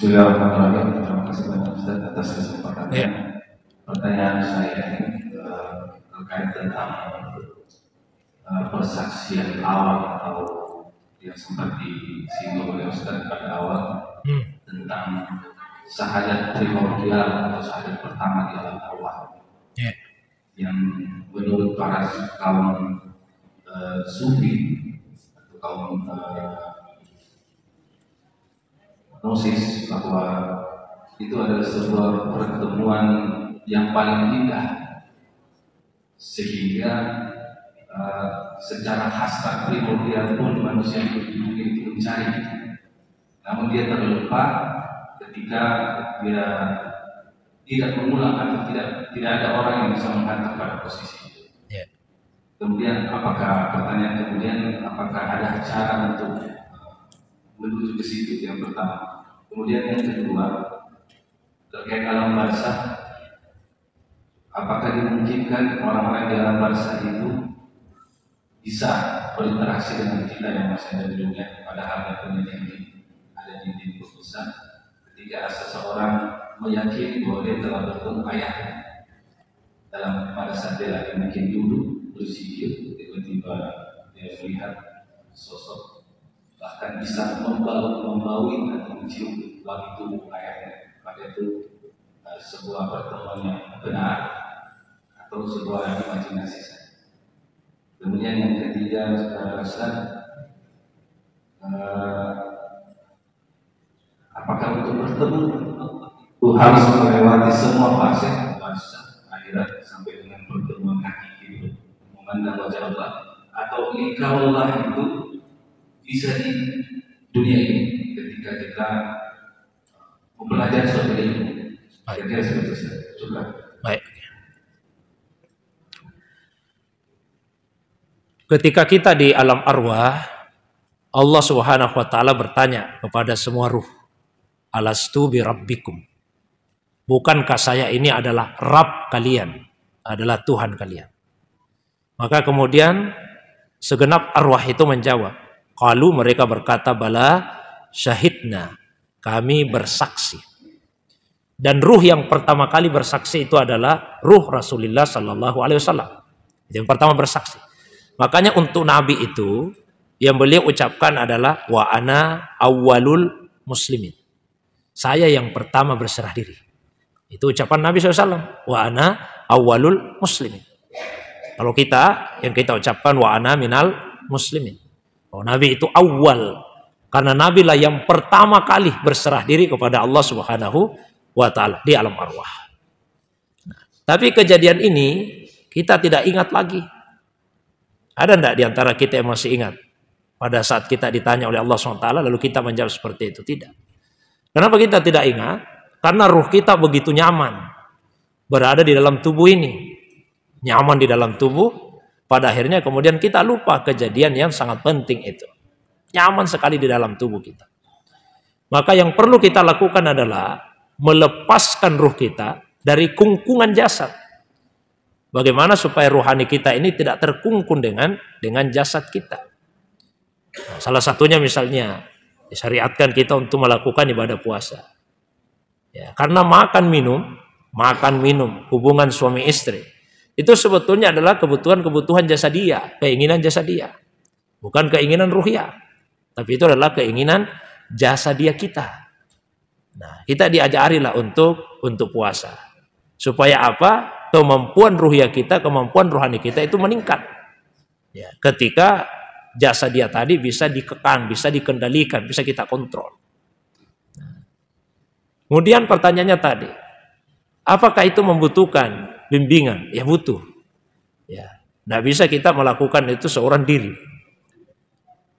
S2: Bismillahirrahmanirrahim. Terima kasih banyak Ustaz atas kesempatannya.
S1: Ya.
S2: Pertanyaan saya ini terkait tentang persaksian awal atau yang sempat disinggung oleh Ustaz pada awal tentang syahadat primordial atau syahadat pertama di alam awal.
S1: Ya.
S2: Yang menurut para kaum sufi atau kaum gnosis, bahwa itu adalah sebuah pertemuan yang paling indah, sehingga secara hasrat primordial pun manusia itu mencari, namun dia terlupa ketika dia tidak mengulang atau tidak ada orang yang bisa menghantar pada posisi itu.
S1: Yeah.
S2: Kemudian apakah ada cara untuk menuju ke situ? Yang pertama. Kemudian yang kedua, terkait alam barzah, apakah dimungkinkan orang-orang di alam barzah itu bisa berinteraksi dengan kita yang masih ada di dunia, padahal yang ada di diri besar, ketika seseorang meyakini bahwa dia telah bertemu ayahnya pada saat dia lagi mungkin dulu berzikir, tiba-tiba dia melihat sosok, bahkan bisa membaui atau mencium wangi tubuh ayahnya, maka itu sebuah pertemuan yang benar atau sebuah imajinasi saja. Kemudian yang ketiga, Ustaz, apakah untuk bertemu itu harus melewati semua fase akhirat sampai dengan pertemuan hakiki memandang wajah Allah, atau liqa Allah itu bisa di dunia ini ketika kita mempelajari suatu ilmu? Kira-kira seperti itu. Coba.
S1: Baik. Ketika kita di alam arwah, Allah Subhanahu wa taala bertanya kepada semua ruh, "Alastu bi rabbikum?" Bukankah saya ini adalah Rabb kalian, adalah Tuhan kalian? Maka kemudian segenap arwah itu menjawab, qalu, mereka berkata, bala syahidna, kami bersaksi. Dan ruh yang pertama kali bersaksi itu adalah ruh Rasulullah sallallahu alaihi wasallam. Yang pertama bersaksi. Makanya untuk Nabi itu yang beliau ucapkan adalah wa ana awwalul muslimin. Saya yang pertama berserah diri. Itu ucapan Nabi SAW. Wa ana awwalul muslimin. Kalau kita, yang kita ucapkan wa ana minal muslimin. Oh, Nabi itu awal. Karena Nabi lah yang pertama kali berserah diri kepada Allah Subhanahu wa ta'ala di alam arwah. Nah, tapi kejadian ini kita tidak ingat lagi. Ada enggak di antara kita yang masih ingat pada saat kita ditanya oleh Allah SWT lalu kita menjawab seperti itu? Tidak. Kenapa kita tidak ingat? Karena ruh kita begitu nyaman berada di dalam tubuh ini. Nyaman di dalam tubuh, pada akhirnya kemudian kita lupa kejadian yang sangat penting itu. Nyaman sekali di dalam tubuh kita. Maka yang perlu kita lakukan adalah melepaskan ruh kita dari kungkungan jasad. Bagaimana supaya rohani kita ini tidak terkungkung dengan jasad kita. Nah, salah satunya misalnya disyariatkan kita untuk melakukan ibadah puasa. Ya, karena makan minum, hubungan suami istri itu sebetulnya adalah kebutuhan jasadiah, keinginan jasadiah, bukan keinginan ruhiyah, tapi itu adalah keinginan jasadiah kita. Nah, kita diajarilah untuk puasa supaya apa? Kemampuan ruhiyah kita, kemampuan rohani kita itu meningkat. Ya, ketika jasadiah tadi bisa dikekang, bisa dikendalikan, bisa kita kontrol. Kemudian pertanyaannya tadi, apakah itu membutuhkan bimbingan? Ya butuh. Ya, nggak bisa kita melakukan itu seorang diri.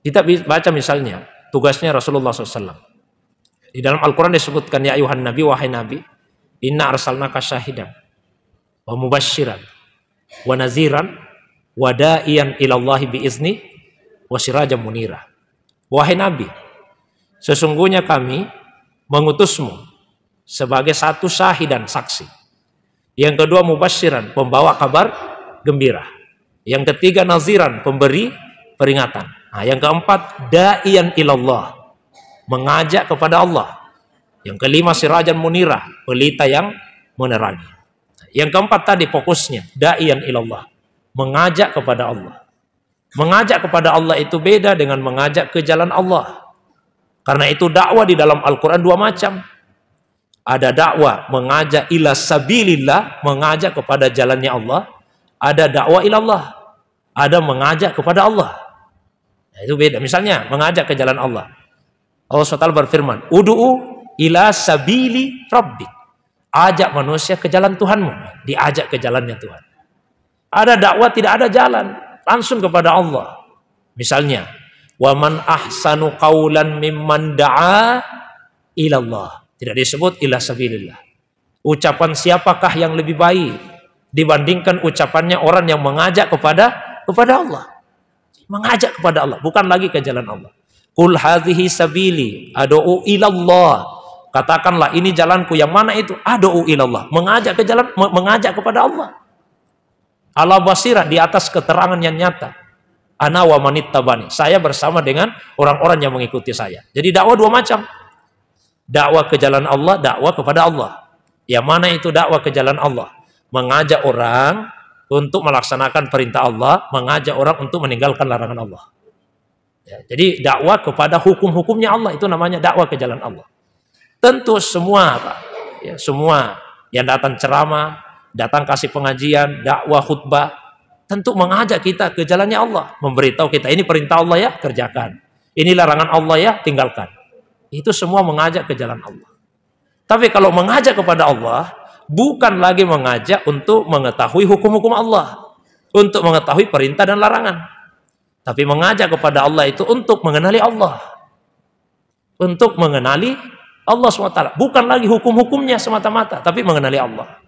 S1: Kita baca misalnya tugasnya Rasulullah SAW. Di dalam Al-Quran disebutkan, ya ayuhan nabi, wahai nabi, inna arsalnaka syahidan wa mubasyiran wa naziran wa da'iyan ilallahi biizni wa sirajan munira. Wahai nabi, sesungguhnya kami mengutusmu sebagai satu syahid dan saksi. Yang kedua mubasyiran, pembawa kabar gembira. Yang ketiga naziran, pemberi peringatan. Nah, yang keempat da'iyan ilallah, mengajak kepada Allah. Yang kelima sirajan munira, pelita yang menerangi. Yang keempat tadi fokusnya da'iyan ilallah, mengajak kepada Allah. Mengajak kepada Allah itu beda dengan mengajak ke jalan Allah. Karena itu dakwah di dalam Al-Quran dua macam. Ada dakwah mengajak ila sabilillah, mengajak kepada jalannya Allah. Ada dakwah ilallah, ada mengajak kepada Allah. Nah, itu beda. Misalnya mengajak ke jalan Allah. Allah SWT berfirman, Udu'u ila sabili rabbik. Ajak manusia ke jalan Tuhanmu. Diajak ke jalannya Tuhan. Ada dakwah tidak ada jalan, langsung kepada Allah. Misalnya, wa man ahsanu qawlan mimman da'a ilallah. Tidak disebut ila sabilillah. Ucapan siapakah yang lebih baik dibandingkan ucapannya orang yang mengajak kepada Allah. Mengajak kepada Allah, bukan lagi ke jalan Allah. Qul hadhihi sabili ad'u ilallah Katakanlah ini jalanku, yang mana itu? Ad'u ilallah, mengajak ke jalan, mengajak kepada Allah. Ala basirah, di atas keterangan yang nyata. Ana wa manittabani, saya bersama dengan orang-orang yang mengikuti saya. Jadi dakwah dua macam. Dakwah ke jalan Allah, dakwah kepada Allah. Yang mana itu dakwah ke jalan Allah? Mengajak orang untuk melaksanakan perintah Allah, mengajak orang untuk meninggalkan larangan Allah. Ya, jadi dakwah kepada hukum-hukumnya Allah, itu namanya dakwah ke jalan Allah. Tentu semua, Pak, ya, semua yang datang ceramah, datang kasih pengajian, dakwah, khutbah, tentu mengajak kita ke jalannya Allah, memberitahu kita ini perintah Allah ya, kerjakan. Ini larangan Allah ya, tinggalkan. Itu semua mengajak ke jalan Allah. Tapi kalau mengajak kepada Allah, bukan lagi mengajak untuk mengetahui hukum-hukum Allah, untuk mengetahui perintah dan larangan. Tapi mengajak kepada Allah itu untuk mengenali Allah. Untuk mengenali Allah SWT. Bukan lagi hukum-hukumnya semata-mata, tapi mengenali Allah.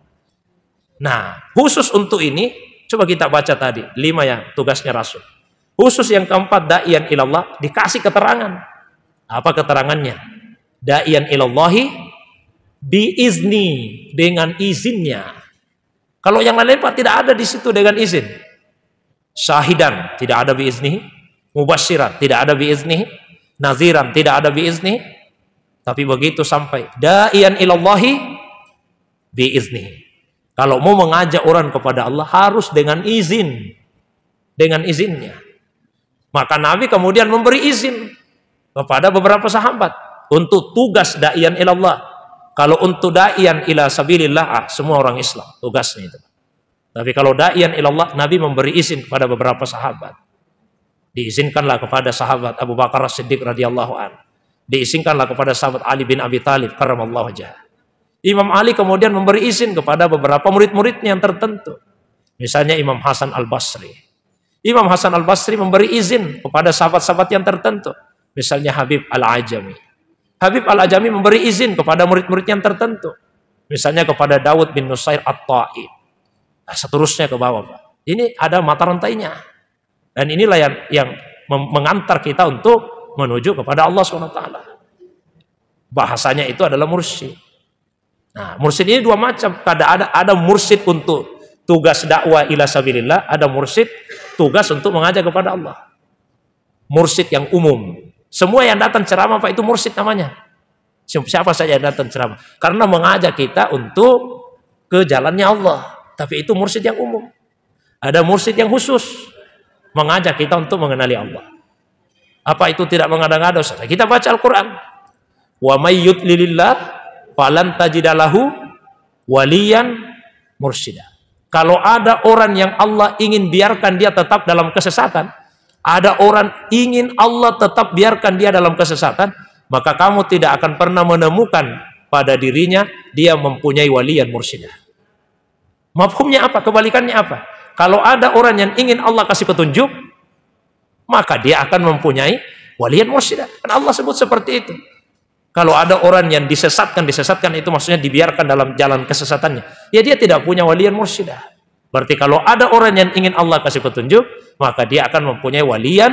S1: Nah, khusus untuk ini, coba kita baca tadi, 5 yang tugasnya Rasul. Khusus yang keempat, da'iyan ilallah, dikasih keterangan. Apa keterangannya? Da'iyan ilallahi biizni, dengan izinnya. Kalau yang lain Pak tidak ada di situ dengan izin. Syahidan tidak ada biizni, mubasyiran tidak ada biizni, naziran tidak ada biizni. Tapi begitu sampai da'iyan ilallahi biizni. Kalau mau mengajak orang kepada Allah harus dengan izin, dengan izinnya. Maka Nabi kemudian memberi izin kepada beberapa sahabat untuk tugas da'iyan ilallah. Kalau untuk da'iyan ila sabilillah, semua orang Islam tugasnya itu. Tapi kalau da'iyan ilallah, Nabi memberi izin kepada beberapa sahabat. Diizinkanlah kepada sahabat Abu Bakar As-Siddiq radhiyallahu anhu. Diizinkanlah kepada sahabat Ali bin Abi Thalib karramallahu wajhah. Imam Ali kemudian memberi izin kepada beberapa murid-muridnya yang tertentu. Misalnya Imam Hasan Al-Basri. Imam Hasan Al-Basri memberi izin kepada sahabat-sahabat yang tertentu. Misalnya Habib Al-Ajami. Habib Al-Ajami memberi izin kepada murid-murid yang tertentu. Misalnya kepada Dawud bin Nusair At-Ta'i. Nah, seterusnya ke bawah, Pak. Ini ada mata rantainya. Dan inilah yang mengantar kita untuk menuju kepada Allah SWT. Bahasanya itu adalah mursyid. Nah, mursyid ini dua macam. Ada mursyid untuk tugas dakwah ila sabilillah, ada mursyid tugas untuk mengajak kepada Allah. Mursyid yang umum. Semua yang datang ceramah Pak itu mursyid namanya. Siapa saja yang datang ceramah. Karena mengajak kita untuk ke jalannya Allah. Tapi itu mursyid yang umum. Ada mursyid yang khusus. Mengajak kita untuk mengenali Allah. Apa itu tidak mengada-ngada? Kita baca Al-Quran. Wa may yudlilillah falan tajidalahu waliyan mursyida. Kalau ada orang yang Allah ingin biarkan dia tetap dalam kesesatan, ada orang ingin Allah tetap biarkan dia dalam kesesatan, maka kamu tidak akan pernah menemukan pada dirinya dia mempunyai waliyan mursyida. Mafhumnya apa? Kebalikannya apa? Kalau ada orang yang ingin Allah kasih petunjuk, maka dia akan mempunyai waliyan mursyida. Kan Allah sebut seperti itu. Kalau ada orang yang disesatkan itu maksudnya dibiarkan dalam jalan kesesatannya. Ya dia tidak punya waliyan mursyidah. Berarti kalau ada orang yang ingin Allah kasih petunjuk, maka dia akan mempunyai waliyan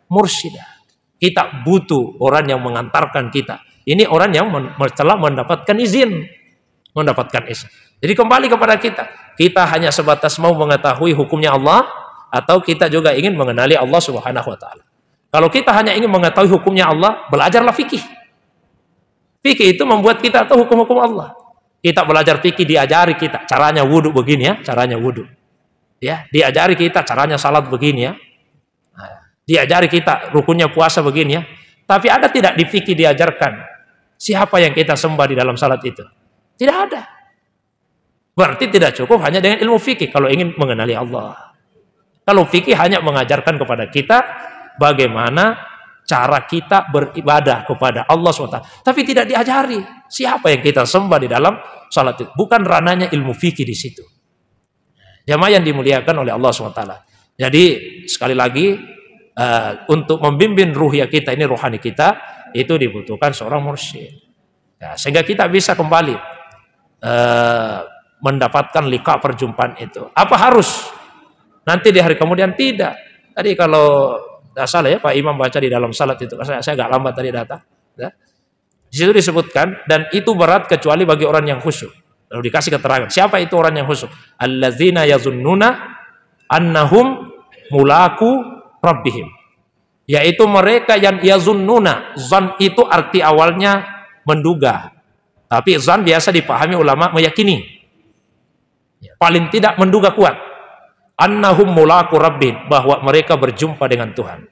S1: mursyidah. Kita butuh orang yang mengantarkan kita. Ini orang yang telah mendapatkan izin. Jadi kembali kepada kita. Kita hanya sebatas mau mengetahui hukumnya Allah, atau kita juga ingin mengenali Allah Subhanahu wa ta'ala. Kalau kita hanya ingin mengetahui hukumnya Allah, belajarlah fikih. Fikih itu membuat kita tahu hukum-hukum Allah. Kita belajar fikih, diajari kita caranya wudhu begini ya, caranya wudhu. Ya, diajari kita caranya salat begini ya. Diajari kita rukunnya puasa begini ya. Tapi ada tidak di fikih diajarkan siapa yang kita sembah di dalam salat itu? Tidak ada. Berarti tidak cukup hanya dengan ilmu fikih kalau ingin mengenali Allah. Kalau fikih hanya mengajarkan kepada kita bagaimana cara kita beribadah kepada Allah SWT. Tapi tidak diajari siapa yang kita sembah di dalam salat itu. Bukan ranahnya ilmu fikih di situ. Jamaah yang dimuliakan oleh Allah SWT. Jadi sekali lagi untuk membimbing ruhiyah kita ini, rohani kita, itu dibutuhkan seorang mursyid. Ya, sehingga kita bisa kembali mendapatkan lika perjumpaan itu. Apa harus nanti di hari kemudian? Tidak. Tadi kalau tidak salah ya Pak Imam baca di dalam salat itu, saya agak lambat tadi datang ya. Di situ disebutkan, dan itu berat kecuali bagi orang yang khusyuk. Lalu dikasih keterangan, siapa itu orang yang khusyuk? Alladzina yazunnuna annahum mulaku rabbihim. Yaitu mereka yang yazunnuna. Zan itu arti awalnya menduga. Tapi zan biasa dipahami ulama meyakini. Paling tidak menduga kuat. Annahum mulaku rabbihim, bahwa mereka berjumpa dengan Tuhan.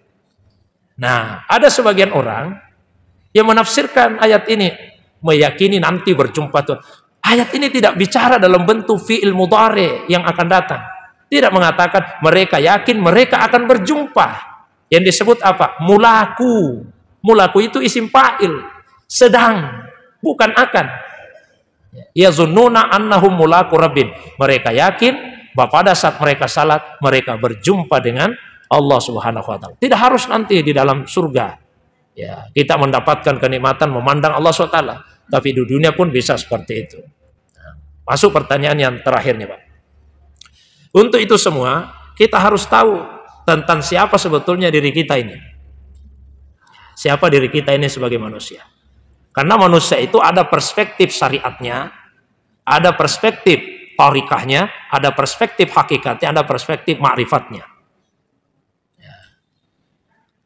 S1: Nah, ada sebagian orang yang menafsirkan ayat ini meyakini nanti berjumpa Tuhan. Ayat ini tidak bicara dalam bentuk fi'il mudhari yang akan datang. Tidak mengatakan mereka yakin mereka akan berjumpa. Yang disebut apa? Mulaku. Mulaku itu isim fa'il. Sedang, bukan akan. Yazunnuna annahum mulaku rabbin. Mereka yakin bahwa pada saat mereka salat, mereka berjumpa dengan Allah Subhanahu wa taala. Tidak harus nanti di dalam surga. Ya, kita mendapatkan kenikmatan memandang Allah SWT. Tapi di dunia pun bisa seperti itu. Nah, masuk pertanyaan yang terakhir nih Pak. Untuk itu semua, kita harus tahu tentang siapa sebetulnya diri kita ini. Siapa diri kita ini sebagai manusia. Karena manusia itu ada perspektif syariatnya, ada perspektif tarikahnya, ada perspektif hakikatnya, ada perspektif ma'rifatnya.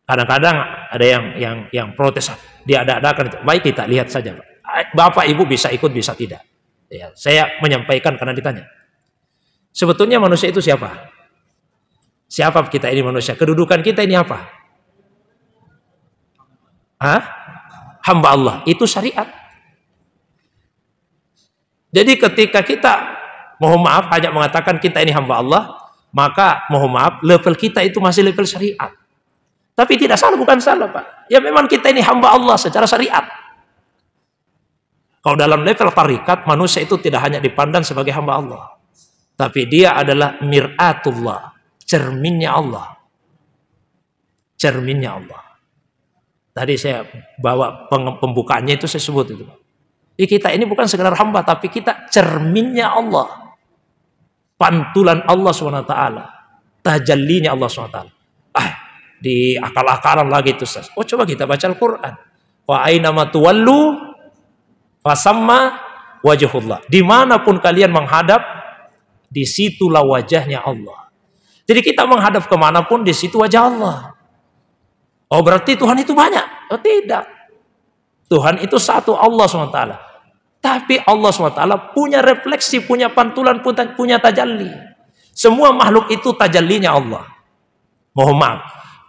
S1: Kadang-kadang ada yang protes, dia ada-adakan itu. Baik, kita lihat saja, Pak. Bapak Ibu bisa ikut, bisa tidak. Ya, saya menyampaikan karena ditanya. Sebetulnya manusia itu siapa? Siapa kita ini manusia? Kedudukan kita ini apa? Hah? Hamba Allah. Itu syariat. Jadi ketika kita, mohon maaf, hanya mengatakan kita ini hamba Allah, maka mohon maaf, level kita itu masih level syariat. Tapi tidak salah, bukan salah Pak. Ya memang kita ini hamba Allah secara syariat. Kalau dalam level tarikat, manusia itu tidak hanya dipandang sebagai hamba Allah. Tapi dia adalah mir'atullah. Cerminnya Allah. Cerminnya Allah. Tadi saya bawa pembukaannya itu saya sebut itu. Jadi kita ini bukan sekedar hamba, tapi kita cerminnya Allah. Pantulan Allah SWT. Tajallinya Allah SWT. Di akal-akalan lagi itu. Oh, coba kita baca Al-Quran. Wa aynama tuwallu fasamma wajhullah. Dimanapun kalian menghadap, disitulah wajahnya Allah. Jadi kita menghadap kemanapun, di situ wajah Allah. Oh, berarti Tuhan itu banyak? Oh, tidak. Tuhan itu satu, Allah SWT. Tapi Allah SWT punya refleksi, punya pantulan, punya tajalli. Semua makhluk itu tajallinya Allah. Mohon maaf.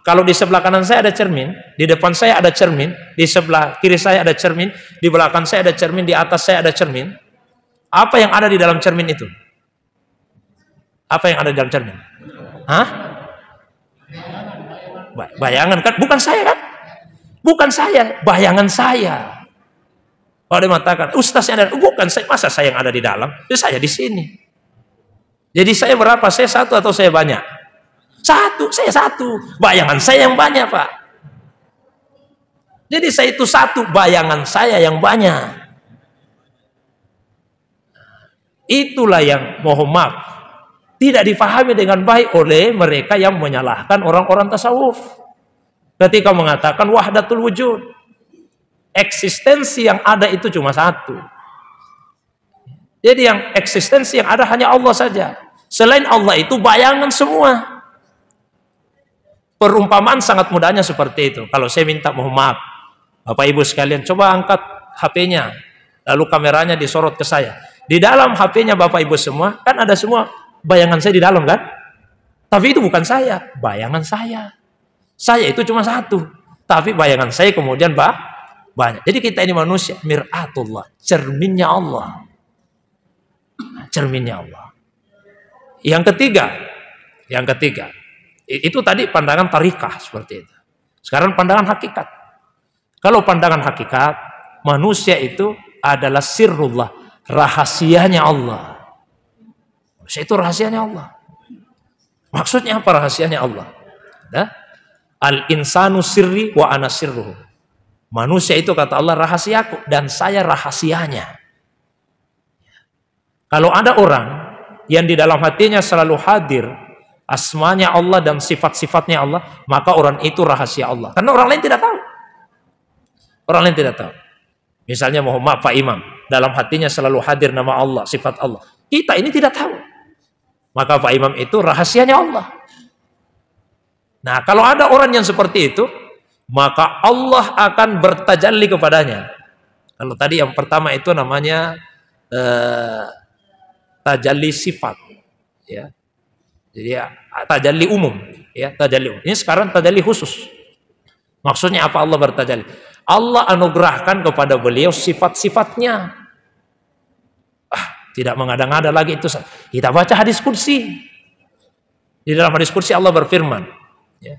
S1: Kalau di sebelah kanan saya ada cermin, di depan saya ada cermin, di sebelah kiri saya ada cermin, di belakang saya ada cermin, di atas saya ada cermin. Apa yang ada di dalam cermin itu? Apa yang ada di dalam cermin? Hah? Bayangan kan? Bukan saya kan? Bukan saya, bayangan saya. Kalau dia mengatakan, ustaznya ada, bukan saya, masa saya yang ada di dalam? Ya, saya di sini. Jadi saya berapa? Saya satu atau saya banyak? Satu, saya satu. Bayangan saya yang banyak, Pak. Jadi saya itu satu, bayangan saya yang banyak. Itulah yang mohon maaf tidak difahami dengan baik oleh mereka yang menyalahkan orang-orang tasawuf. Ketika mengatakan wahdatul wujud. Eksistensi yang ada itu cuma satu. Jadi yang eksistensi yang ada hanya Allah saja. Selain Allah itu bayangan semua. Perumpamaan sangat mudahnya seperti itu. Kalau saya minta mohon maaf, Bapak Ibu sekalian, coba angkat HP-nya, lalu kameranya disorot ke saya. Di dalam HP-nya Bapak Ibu semua, kan ada semua bayangan saya di dalam kan? Tapi itu bukan saya, bayangan saya. Saya itu cuma satu, tapi bayangan saya kemudian banyak. Jadi kita ini manusia, mir'atullah, cerminnya Allah. Cerminnya Allah. Yang ketiga, itu tadi pandangan tarikah seperti itu. Sekarang pandangan hakikat. Kalau pandangan hakikat, manusia itu adalah sirrullah, rahasianya Allah. Manusia itu rahasianya Allah. Maksudnya apa rahasianya Allah? Al-insanu sirri wa ana sirruhu. Manusia itu kata Allah rahasiaku dan saya rahasianya. Kalau ada orang yang di dalam hatinya selalu hadir asmanya Allah dan sifat-sifatnya Allah, maka orang itu rahasia Allah. Karena orang lain tidak tahu. Orang lain tidak tahu. Misalnya mohon maaf Pak Imam, dalam hatinya selalu hadir nama Allah, sifat Allah. Kita ini tidak tahu. Maka Pak Imam itu rahasianya Allah. Nah, kalau ada orang yang seperti itu, maka Allah akan bertajalli kepadanya. Kalau tadi yang pertama itu namanya tajalli sifat, ya. Jadi tajalli umum, ya, tajalli umum. Ini sekarang tajalli khusus. Maksudnya apa Allah bertajalli? Allah anugerahkan kepada beliau sifat-sifatnya. Tidak mengada-ngada lagi itu. Kita baca hadis kursi. Di dalam hadis kursi Allah berfirman, ya.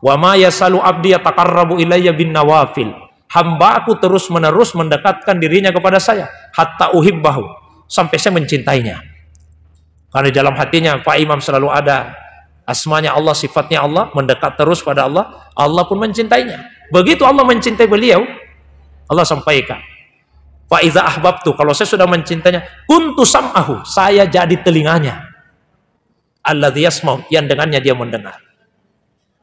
S1: Wa ma yasalu abdi yataqarrabu ilayya bin nawafil. Hamba-Ku terus-menerus mendekatkan dirinya kepada saya hatta uhibbahu, sampai saya mencintainya. Karena di dalam hatinya Pak Imam selalu ada asmanya Allah, sifatnya Allah, mendekat terus pada Allah, Allah pun mencintainya. Begitu Allah mencintai beliau, Allah sampaikan, fa iza ahbabtu, kalau saya sudah mencintainya, kuntu sam'ahu, saya jadi telinganya, alladzi yasma'u, yang dengannya dia mendengar.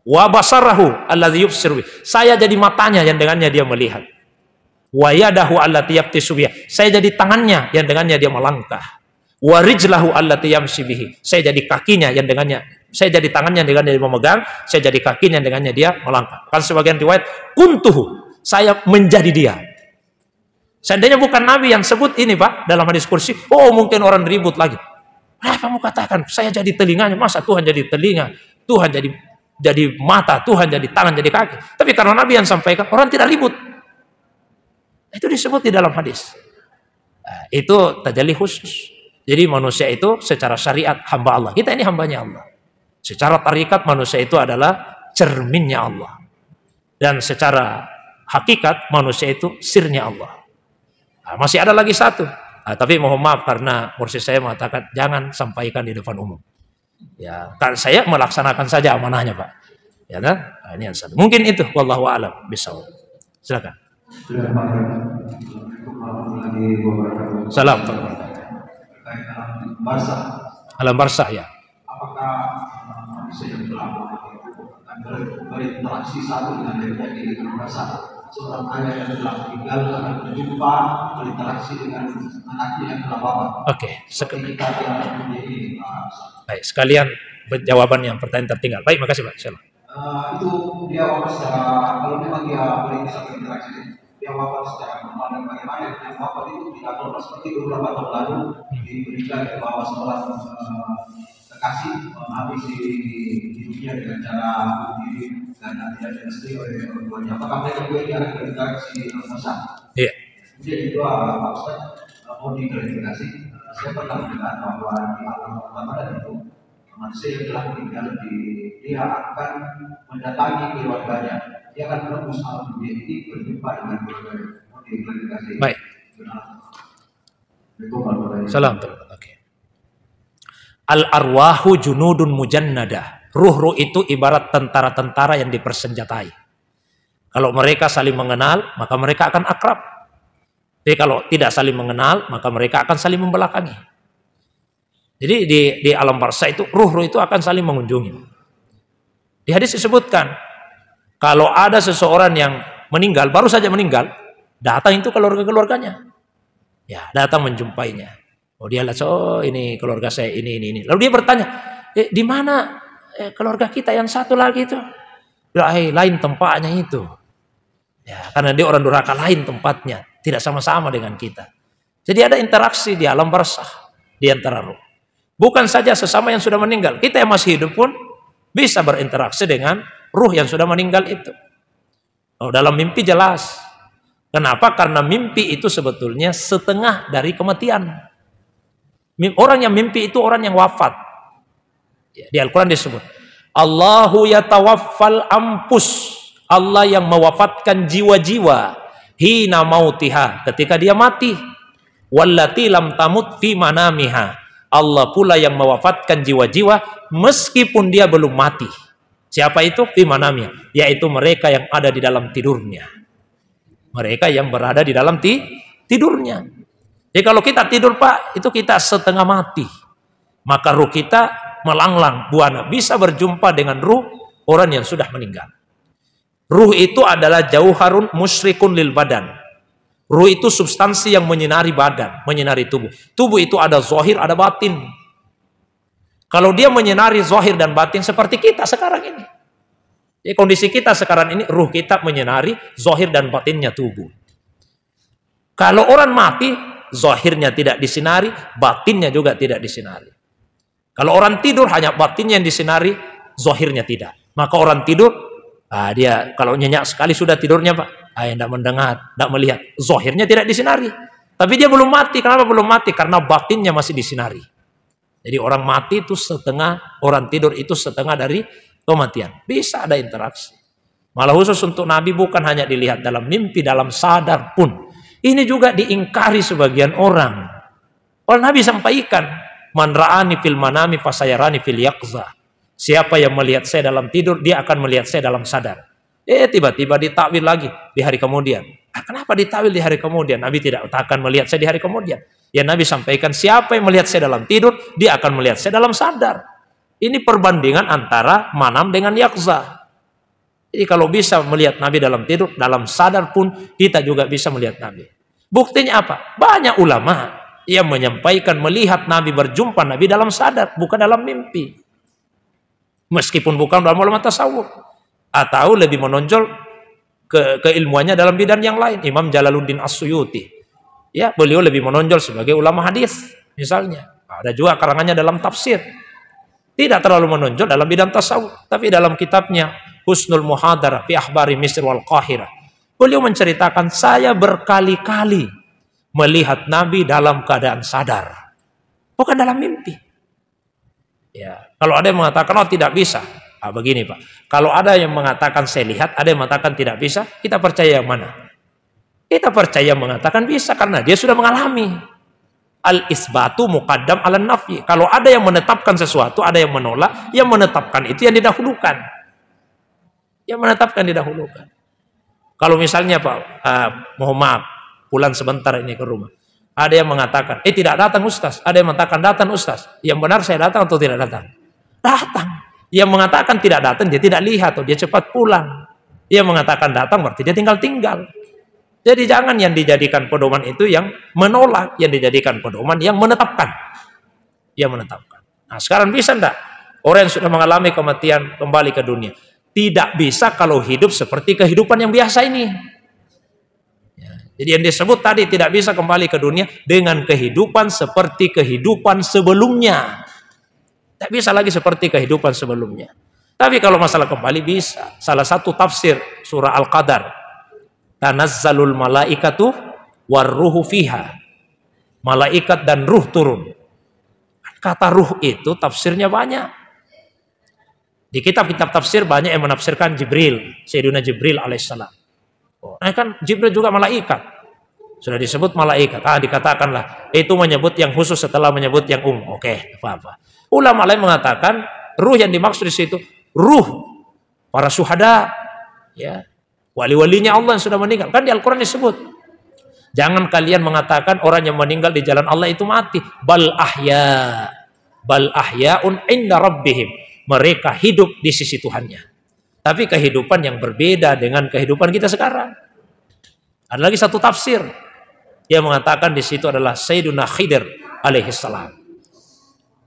S1: Wa basarahu alladzi yubsiru, saya jadi matanya yang dengannya dia melihat. Wa yadahu allati yabtisu biha, saya jadi tangannya yang dengannya dia melangkah. Wa rijlahu allati yamshi bihi, saya jadi kakinya yang dengannya, saya jadi tangannya yang dengannya dia memegang, saya jadi kakinya yang dengannya dia melangkah. Kan sebagian riwayat kuntuhu, saya menjadi dia. Seandainya bukan Nabi yang sebut ini Pak dalam hadis kursi, oh mungkin orang ribut lagi. Kamu katakan saya jadi telinganya, masa Tuhan jadi telinga, Tuhan jadi mata, Tuhan jadi tangan, jadi kaki. Tapi karena Nabi yang sampaikan, orang tidak ribut. Itu disebut di dalam hadis. Nah, itu tajalli khusus. Jadi manusia itu secara syariat hamba Allah. Kita ini hambanya Allah. Secara tarikat manusia itu adalah cerminnya Allah. Dan secara hakikat manusia itu sirnya Allah. Nah, masih ada lagi satu. Nah, tapi mohon maaf karena mursyid saya mengatakan jangan sampaikan di depan umum. Ya, kan saya melaksanakan saja amanahnya Pak. Ya kan? Nah, ini yang satu. Mungkin itu. Wallahu a'lam bishawab. Silakan. Salam. Alam barzah ya.
S2: Apakah manusia yang berlaku itu akan berinteraksi satu dengan yang lain di alam barzah? Seorang ayah yang telah meninggal akan berjumpa berinteraksi dengan anaknya yang telah wafat.
S1: Oke, baik, sekalian jawaban yang pertanyaan tertinggal. Baik, makasih Pak.
S2: Itu dia wafat secara, kalau memang dia berinteraksi, dia wafat secara normal dan bagaimana yang wafat itu tidak normal seperti beberapa tahun lalu diberikan bahwa seorang kekasih habis di hidupnya dengan cara bunuh diri dan tidak direstui oleh orang tuanya. Apakah mereka juga ini akan berinteraksi masa? Iya. Kemudian juga Pak Ustaz mau diklarifikasi. Saya pernah mendengar bahwa di alam Ramadan itu manusia yang telah meninggal dia akan mendatangi keluarganya. Dia akan menembus alam dunia ini berjumpa dengan keluarganya. Mau diklarifikasi. Baik.
S1: Salam. Oke. Al-arwahu junudun mujannadah. Ruh-ruh itu ibarat tentara-tentara yang dipersenjatai. Kalau mereka saling mengenal, maka mereka akan akrab. Tapi kalau tidak saling mengenal, maka mereka akan saling membelakangi. Jadi di alam barzah itu, ruh-ruh itu akan saling mengunjungi. Di hadis disebutkan, kalau ada seseorang yang meninggal, baru saja meninggal, datang itu keluarga-keluarganya. Ya, datang menjumpainya. Oh, dia lihat, oh ini keluarga saya, ini. Lalu dia bertanya, di mana keluarga kita yang satu lagi itu? Lain tempatnya itu. Ya, karena dia orang durhaka, lain tempatnya, tidak sama-sama dengan kita. Jadi ada interaksi di alam barzah di antara ruh. Bukan saja sesama yang sudah meninggal, kita yang masih hidup pun bisa berinteraksi dengan ruh yang sudah meninggal itu. Oh, dalam mimpi jelas. Kenapa? Karena mimpi itu sebetulnya setengah dari kematian. Orang yang mimpi itu orang yang wafat. Di Al-Quran disebut, Allahu yatawaffal ampus. Allah yang mewafatkan jiwa-jiwa hina mautiha, ketika dia mati. Wallati lam tamut fi manamiha. Allah pula yang mewafatkan jiwa-jiwa meskipun dia belum mati. Siapa itu? Fi manamiha, yaitu mereka yang ada di dalam tidurnya. Mereka yang berada di dalam tidurnya. Jadi kalau kita tidur Pak, itu kita setengah mati. Maka ruh kita melanglang buana, bisa berjumpa dengan ruh orang yang sudah meninggal. Ruh itu adalah jauharun musyrikun lil badan. Ruh itu substansi yang menyinari badan, menyinari tubuh. Tubuh itu ada zahir, ada batin. Kalau dia menyinari zahir dan batin seperti kita sekarang ini. Jadi kondisi kita sekarang ini, ruh kita menyinari zahir dan batinnya tubuh. Kalau orang mati, zahirnya tidak disinari, batinnya juga tidak disinari. Kalau orang tidur, hanya batinnya yang disinari, zahirnya tidak. Maka orang tidur, dia kalau nyenyak sekali sudah tidurnya, Pak. Tidak mendengar, tidak melihat. Zahirnya tidak disinari. Tapi dia belum mati. Kenapa belum mati? Karena batinnya masih disinari. Jadi orang mati itu setengah, orang tidur itu setengah dari kematian. Bisa ada interaksi. Malah khusus untuk Nabi bukan hanya dilihat dalam mimpi, dalam sadar pun. Ini juga diingkari sebagian orang. Kalau Nabi sampaikan, man ra'ani fil manami fasayarani fil yaqza. Siapa yang melihat saya dalam tidur, dia akan melihat saya dalam sadar. Tiba-tiba ditakwil lagi di hari kemudian. Kenapa ditakwil di hari kemudian? Nabi tidak akan melihat saya di hari kemudian. Ya Nabi sampaikan, siapa yang melihat saya dalam tidur, dia akan melihat saya dalam sadar. Ini perbandingan antara manam dengan yaqza. Jadi kalau bisa melihat Nabi dalam tidur, dalam sadar pun kita juga bisa melihat Nabi. Buktinya apa? Banyak ulama yang menyampaikan melihat Nabi, berjumpa Nabi dalam sadar, bukan dalam mimpi. Meskipun bukan dalam ulama tasawuf. Atau lebih menonjol keilmuannya dalam bidang yang lain. Imam Jalaluddin As-Suyuti. Ya, beliau lebih menonjol sebagai ulama hadis misalnya. Ada juga karangannya dalam tafsir. Tidak terlalu menonjol dalam bidang tasawuf, tapi dalam kitabnya Husnul Muhadarah fi Akhbari Misr wal Qahirah, beliau menceritakan, saya berkali-kali melihat Nabi dalam keadaan sadar, bukan dalam mimpi. Ya, kalau ada yang mengatakan tidak bisa, begini Pak, kalau ada yang mengatakan saya lihat, ada yang mengatakan tidak bisa, kita percaya yang mana? Kita percaya mengatakan bisa karena dia sudah mengalami. Al-isbatu muqaddam ala nafi. Kalau ada yang menetapkan sesuatu, ada yang menolak, yang menetapkan itu yang didahulukan. Yang menetapkan didahulukan. Kalau misalnya Pak, mohon maaf, pulang sebentar ini ke rumah. Ada yang mengatakan, tidak datang Ustaz. Ada yang mengatakan datang Ustaz. Yang benar saya datang atau tidak datang? Datang. Yang mengatakan tidak datang, dia tidak lihat atau dia cepat pulang. Yang mengatakan datang berarti dia tinggal-tinggal. Jadi jangan yang dijadikan pedoman itu yang menolak, yang dijadikan pedoman yang menetapkan. Yang menetapkan. Nah sekarang bisa enggak? Orang yang sudah mengalami kematian kembali ke dunia. Tidak bisa kalau hidup seperti kehidupan yang biasa ini. Ya, jadi yang disebut tadi tidak bisa kembali ke dunia dengan kehidupan seperti kehidupan sebelumnya. Tidak bisa lagi seperti kehidupan sebelumnya. Tapi kalau masalah kembali bisa. Salah satu tafsir surah Al-Qadar. Tanazzalul malaikatu warruhu fiha. Malaikat dan ruh turun. Kata ruh itu tafsirnya banyak. Di kitab-kitab tafsir banyak yang menafsirkan Jibril, Sayyidina Jibril alaihissalam. Nah kan Jibril juga malaikat. Sudah disebut malaikat. Dikatakanlah itu menyebut yang khusus setelah menyebut yang umum. Oke, apa-apa. Ulama lain mengatakan ruh yang dimaksud di situ ruh para syuhada, ya. Wali-walinya Allah yang sudah meninggal. Kan di Al-Quran disebut. Jangan kalian mengatakan orang yang meninggal di jalan Allah itu mati. Bal ahya'un inda rabbihim. Mereka hidup di sisi Tuhannya. Tapi kehidupan yang berbeda dengan kehidupan kita sekarang. Ada lagi satu tafsir. Yang mengatakan di situ adalah Sayyiduna Khidir alaihissalam.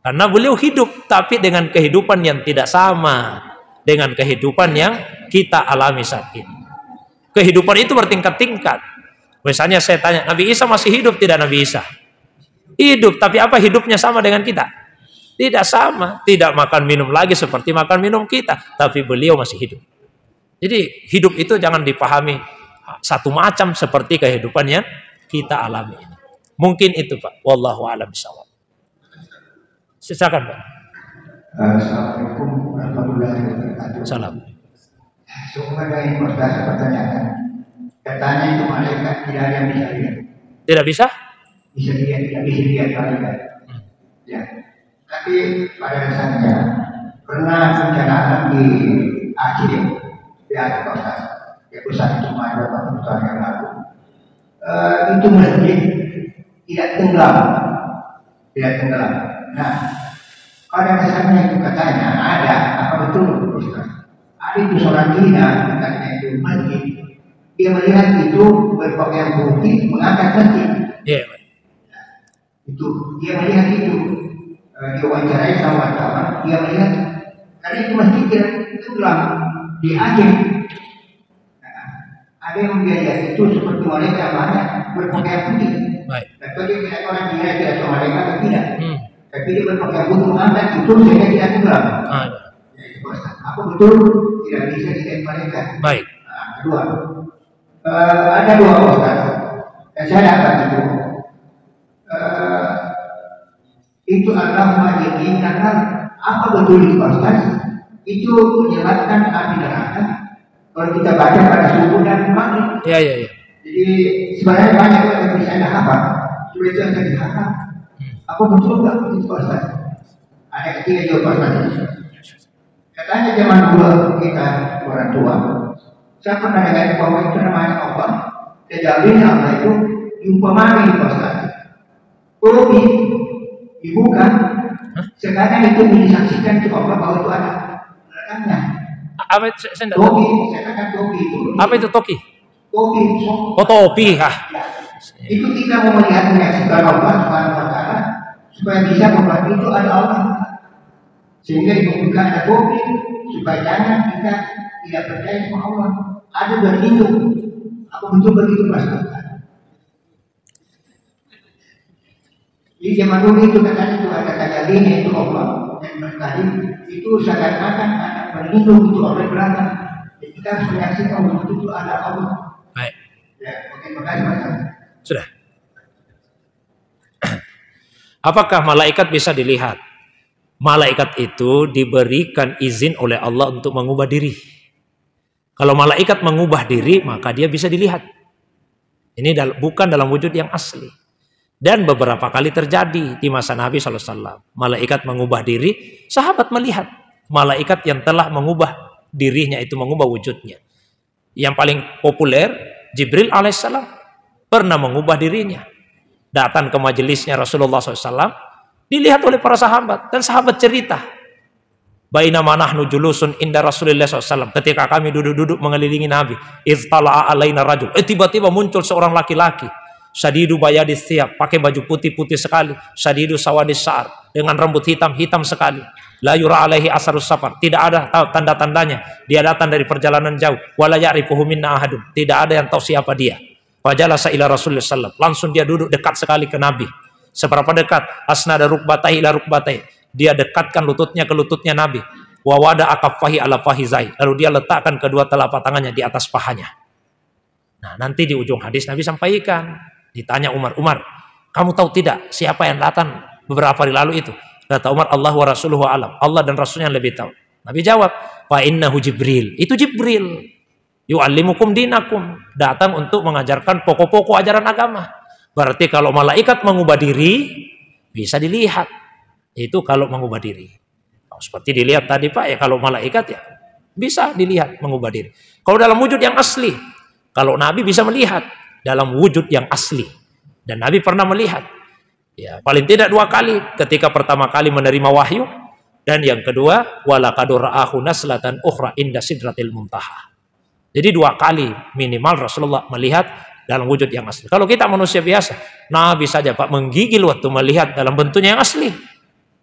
S1: Karena beliau hidup. Tapi dengan kehidupan yang tidak sama. Dengan kehidupan yang kita alami saat ini. Kehidupan itu bertingkat-tingkat. Misalnya saya tanya, Nabi Isa masih hidup tidak Nabi Isa? Hidup, tapi apa hidupnya sama dengan kita? Tidak sama. Tidak makan minum lagi seperti makan minum kita. Tapi beliau masih hidup. Jadi hidup itu jangan dipahami satu macam seperti kehidupan yang kita alami ini. Mungkin itu Pak. Wallahu a'lam bishawab. Silakan Pak.
S3: Assalamualaikum warahmatullahi wabarakatuh.
S1: Salam.
S3: Semoga yang bertanya pertanyaan. Katanya itu malaikat tidak ada yang bisa lihat.
S1: Tidak bisa?
S3: Bisa lihat, tidak bisa lihat malaikat. Ya. Tapi pada dasarnya pernah bencana alam di Aceh, di Aceh Kota, di pusat itu ada 40 tahun yang lalu. Itu masjid tidak tenggelam, tidak tenggelam. Nah, pada dasarnya itu katanya ada, apa betul Ustaz? Ada itu sholat Ina, katanya itu masjid dia melihat itu berpakaian putih mengangkat masjid.
S1: Iya.
S3: Itu dia melihat itu. Diwawancarai sama wartawan, dia melihat karena itu masjid itu dalam di Aceh. Ada yang melihat itu seperti mereka banyak berpakaian putih.
S1: Baik.
S3: Tapi dia tidak orang tidak sama mereka atau tidak. Tapi dia berpakaian putih mengangkat itu sehingga tidak tenggelam. Apa betul tidak bisa dikembalikan.
S1: Baik.
S3: Kedua, ada dua ustaz dan saya dapat itu adalah majlis karena apa betul itu ustaz itu menyelamatkan api neraka kalau kita baca pada subuh dan maghrib.
S1: Iya.
S3: Jadi sebenarnya banyak yang bisa anda hafal, cuma itu yang saya dihafal. Apa betul nggak itu ustaz? Ada ketiga juga ustaz. Katanya zaman dulu kita orang tua, saya pernah dengar bahwa itu namanya Allah. Kejadian Allah itu diumpamakan itu ustaz. Kopi dibuka, sekarang itu disaksikan itu Allah bahwa itu ada belakangnya.
S1: Apa saya tidak tahu.
S3: Topi, saya katakan topi itu.
S1: Apa itu toki?
S3: Topi.
S1: Oh, topi,
S3: Itu kita mau melihat menyaksikan Allah Subhanahu wa Ta'ala supaya bisa membuat itu ada Allah. Sehingga dibuka ada topi supaya jangan kita tidak percaya sama Allah. Ada berlindung. Apa betul begitu Mas? Di zaman dulu itu katanya itu ada tajalinya itu Allah dan berkali itu seakan-akan ada berlindung itu oleh belakang. Jadi kita harus menyaksikan bahwa itu ada Allah.
S1: Baik.
S3: Ya, oke, makasih Mas.
S1: Sudah. Apakah malaikat bisa dilihat? Malaikat itu diberikan izin oleh Allah untuk mengubah diri. Kalau malaikat mengubah diri, maka dia bisa dilihat. Ini bukan dalam wujud yang asli. Dan beberapa kali terjadi di masa Nabi SAW. Malaikat mengubah diri, sahabat melihat. Malaikat yang telah mengubah dirinya itu, mengubah wujudnya. Yang paling populer, Jibril alaihissalam pernah mengubah dirinya. Datang ke majelisnya Rasulullah SAW, dilihat oleh para sahabat. Dan sahabat cerita, bainama nahnu julusun inda Rasulullah SAW. Ketika kami duduk-duduk mengelilingi Nabi, iztala'a alaina rajul. Tiba-tiba muncul seorang laki-laki. Syadidu bayadis thiyab, pakai baju putih-putih sekali. Syadidu sawadis sa'ar, dengan rambut hitam-hitam sekali. La yura alaihi asarus safar, tidak ada tanda-tandanya dia datang dari perjalanan jauh. Wala ya'rifuhu minna ahadun, tidak ada yang tahu siapa dia. Fajalasa ila Rasulullah sallallahu, langsung dia duduk dekat sekali ke Nabi. Seberapa dekat? Asnada rukbatai ila rukbatai, dia dekatkan lututnya ke lututnya Nabi. Wa wada akaffahi ala fahizai, lalu dia letakkan kedua telapak tangannya di atas pahanya. Nah, nanti di ujung hadis Nabi sampaikan, ditanya Umar, kamu tahu tidak siapa yang datang beberapa hari lalu itu? Kata Umar, Allah wa rasuluhu alam, Allah dan Rasulnya lebih tahu. Nabi jawab, fa innahu Jibril, itu Jibril. Yu'allimukum dinakum, datang untuk mengajarkan pokok-pokok ajaran agama. Berarti kalau malaikat mengubah diri, bisa dilihat. Itu kalau mengubah diri. Seperti dilihat tadi Pak, ya kalau malaikat ya bisa dilihat mengubah diri. Kalau dalam wujud yang asli, kalau Nabi bisa melihat dalam wujud yang asli. Dan Nabi pernah melihat. Ya, paling tidak 2 kali. Ketika pertama kali menerima wahyu. Dan yang kedua, walaqad ra'ahu naslatan ukhra inda sidratil muntaha. Jadi 2 kali minimal Rasulullah melihat dalam wujud yang asli. Kalau kita manusia biasa, Nabi saja Pak menggigil waktu melihat dalam bentuknya yang asli.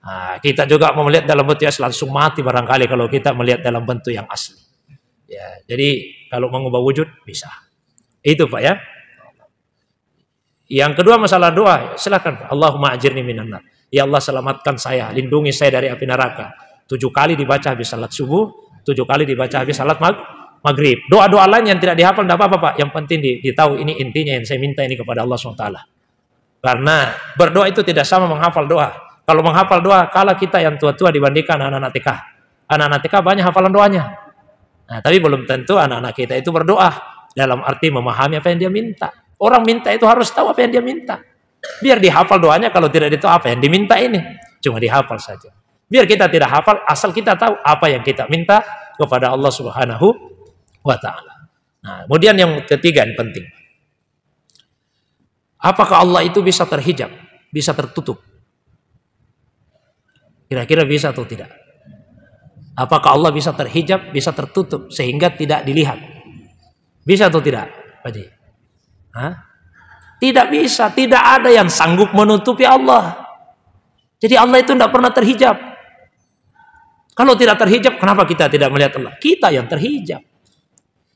S1: Nah, kita juga mau melihat dalam bentuk yang asli, langsung mati barangkali kalau kita melihat dalam bentuk yang asli. Ya, jadi kalau mengubah wujud bisa. Itu Pak ya. Yang kedua masalah doa, silakan. Allahumma ajirni minan nar. Ya Allah selamatkan saya, lindungi saya dari api neraka. 7 kali dibaca habis salat subuh, 7 kali dibaca habis salat maghrib. Doa-doa lain yang tidak dihafal tidak apa-apa Pak. Yang penting ditahu ini intinya yang saya minta ini kepada Allah SWT. Karena berdoa itu tidak sama menghafal doa. Kalau menghafal doa, kala kita yang tua-tua dibandingkan anak-anak TK. Anak-anak TK banyak hafalan doanya. Nah, tapi belum tentu anak-anak kita itu berdoa dalam arti memahami apa yang dia minta. Orang minta itu harus tahu apa yang dia minta. Biar dihafal doanya, kalau tidak itu apa yang diminta ini. Cuma dihafal saja. Biar kita tidak hafal, asal kita tahu apa yang kita minta kepada Allah Subhanahu wa Ta'ala. Nah, kemudian yang ketiga yang penting. Apakah Allah itu bisa terhijab? Bisa tertutup? Kira-kira bisa atau tidak? Apakah Allah bisa terhijab? Bisa tertutup? Sehingga tidak dilihat? Bisa atau tidak? Pak Ji? Hah? Tidak bisa, tidak ada yang sanggup menutupi Allah. Jadi Allah itu tidak pernah terhijab. Kalau tidak terhijab, kenapa kita tidak melihat Allah? Kita yang terhijab.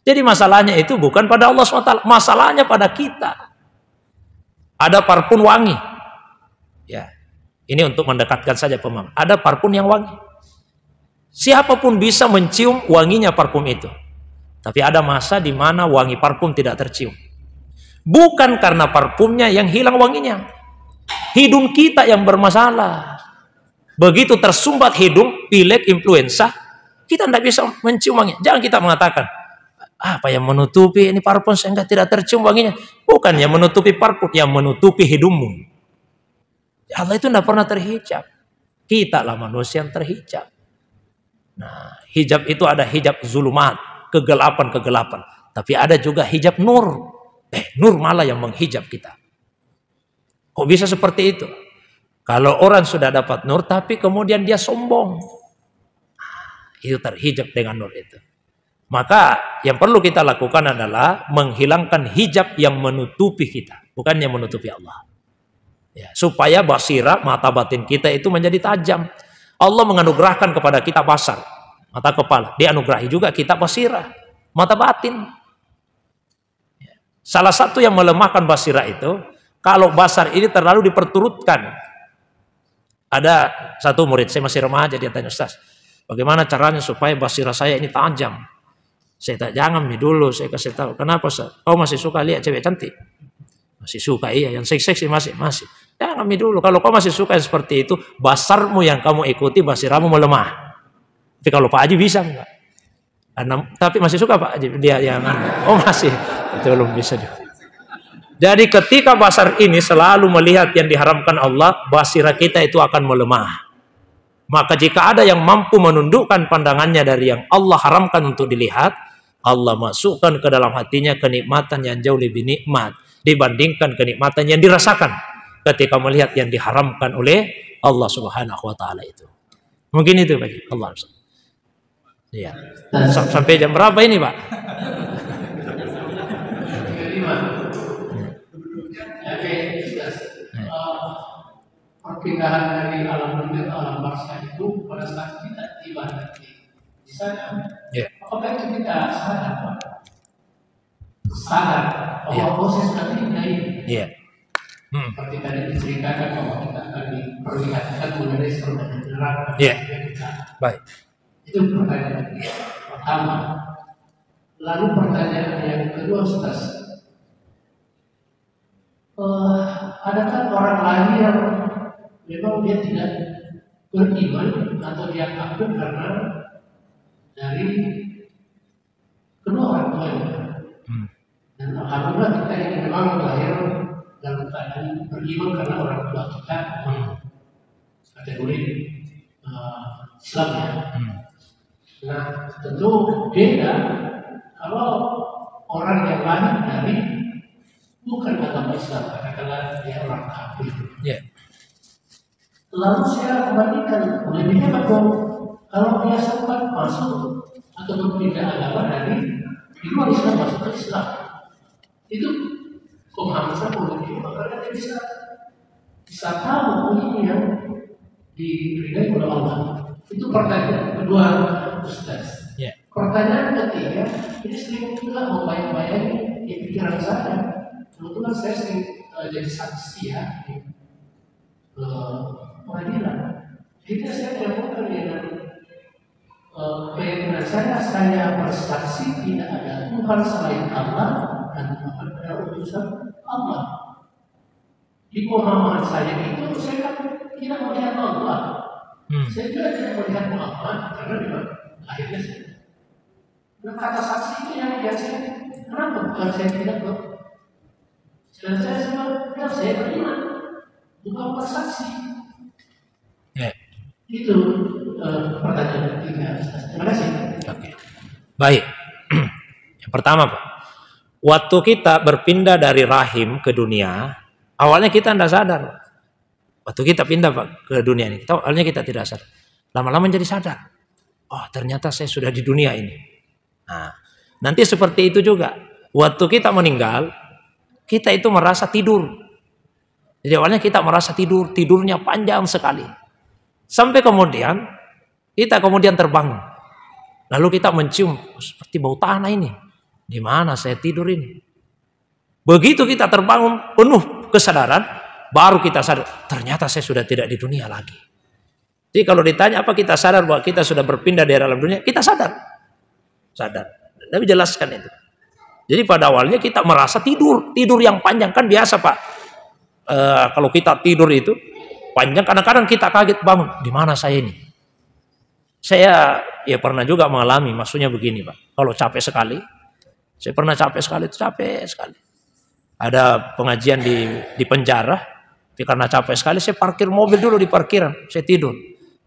S1: Jadi masalahnya itu bukan pada Allah SWT, masalahnya pada kita. Ada parfum wangi. Ya, ini untuk mendekatkan saja pemahaman. Ada parfum yang wangi. Siapapun bisa mencium wanginya parfum itu. Tapi ada masa di mana wangi parfum tidak tercium. Bukan karena parfumnya yang hilang wanginya. Hidung kita yang bermasalah. Begitu tersumbat hidung, pilek, influenza, kita tidak bisa mencium wanginya. Jangan kita mengatakan, apa yang menutupi ini parfum sehingga tidak tercium wanginya. Bukan yang menutupi parfum, yang menutupi hidungmu. Allah itu tidak pernah terhijab. Kita lah manusia yang terhijab. Nah, hijab itu ada hijab zulumat, kegelapan-kegelapan. Tapi ada juga hijab nur. Nur malah yang menghijab kita. Kok bisa seperti itu? Kalau orang sudah dapat nur, tapi kemudian dia sombong. Itu terhijab dengan nur itu. Maka yang perlu kita lakukan adalah menghilangkan hijab yang menutupi kita. Bukan yang menutupi Allah. Ya, supaya basira, mata batin kita itu menjadi tajam. Allah menganugerahkan kepada kita basar, mata kepala. Dianugerahi juga kita basira, mata batin. Salah satu yang melemahkan basira itu, kalau basar ini terlalu diperturutkan. Ada satu murid, saya masih remaja, dia tanya, Ustaz, bagaimana caranya supaya basira saya ini tajam? Saya tak jangan dulu, saya kasih tahu. Kenapa Ustaz? Kau masih suka lihat cewek cantik? Masih suka, iya. Yang seksi masih. Jangan dulu. Kalau kau masih suka yang seperti itu, basarmu yang kamu ikuti, basiramu melemah. Tapi kalau Pak Haji bisa enggak? Tapi masih suka Pak Haji, dia yang masih. Itu belum bisa dia. Jadi ketika basar ini selalu melihat yang diharamkan Allah, basira kita itu akan melemah. Maka jika ada yang mampu menundukkan pandangannya dari yang Allah haramkan untuk dilihat, Allah masukkan ke dalam hatinya kenikmatan yang jauh lebih nikmat dibandingkan kenikmatan yang dirasakan ketika melihat yang diharamkan oleh Allah Subhanahu wa taala itu. Mungkin itu bagi Allah. Iya. Sampai jam berapa ini, Pak?
S4: Perpindahan dari alam dunia ke alam barzah itu pada saat kita tiba nanti di sana, apakah itu kita sadar, Pak? Sadar bahwa proses nanti ini. Seperti tadi diceritakan bahwa kita akan diperlihatkan mengenai surga dan neraka.
S1: Baik.
S4: Itu pertanyaan pertama. Lalu pertanyaan yang kedua, Ustaz. Adakah orang lain yang memang dia tidak beriman atau dia kafir karena dari kedua orang tuanya? Dan alhamdulillah kita yang memang lahir dalam keadaan beriman karena orang tua kita kategori Islam ya. Nah tentu beda kalau orang yang lahir dari bukan agama Islam, katakanlah dia orang kafir. Lalu saya membandingkan lebih hebat dong kalau dia sempat masuk atau berpindah agama dari luar Islam masuk ke Islam. Itu pemahaman saya lebih hebat karena dia bisa tahu ini yang diridai oleh Allah. Itu pertanyaan kedua, Ustaz. Pertanyaan ketiga, ini sering juga membayang-bayangi di pikiran saya. Kebetulan saya sering jadi saksi ya di pengadilan. Jadi saya menemukan dengan keyakinan saya bersaksi tidak ada Tuhan selain Allah dan Tuhan adalah utusan Allah. Di pemahaman saya itu saya kan tidak melihat Allah. Saya juga tidak melihat Muhammad karena memang akhirnya saya. Nah, kata saksi itu yang biasa. Kenapa bukan saya tidak tahu? Dan saya sebab saya beriman, bukan bersaksi. Itu pertanyaan ketiga. Terima kasih.
S1: Oke. Baik. Yang pertama, Pak. Waktu kita berpindah dari rahim ke dunia, awalnya kita tidak sadar. Waktu kita pindah, Pak, ke dunia ini, awalnya kita tidak sadar. Lama-lama jadi sadar. Oh, ternyata saya sudah di dunia ini. Nah, nanti seperti itu juga. Waktu kita meninggal, kita itu merasa tidur. Jadi awalnya kita merasa tidur, tidurnya panjang sekali. Sampai kemudian, kita kemudian terbangun. Lalu kita mencium, seperti bau tanah ini. Di mana saya tidur ini? Begitu kita terbangun, penuh kesadaran, baru kita sadar, ternyata saya sudah tidak di dunia lagi. Jadi kalau ditanya apa kita sadar bahwa kita sudah berpindah dari alam dunia, kita sadar. Sadar. Nabi jelaskan itu. Jadi pada awalnya kita merasa tidur yang panjang. Kan biasa Pak, kalau kita tidur itu panjang, kadang-kadang kita kaget bangun. Di mana saya ini? Saya ya pernah juga mengalami, maksudnya begini Pak. Kalau capek sekali, saya pernah capek sekali. Ada pengajian di penjara, karena capek sekali saya parkir mobil dulu di parkiran, saya tidur.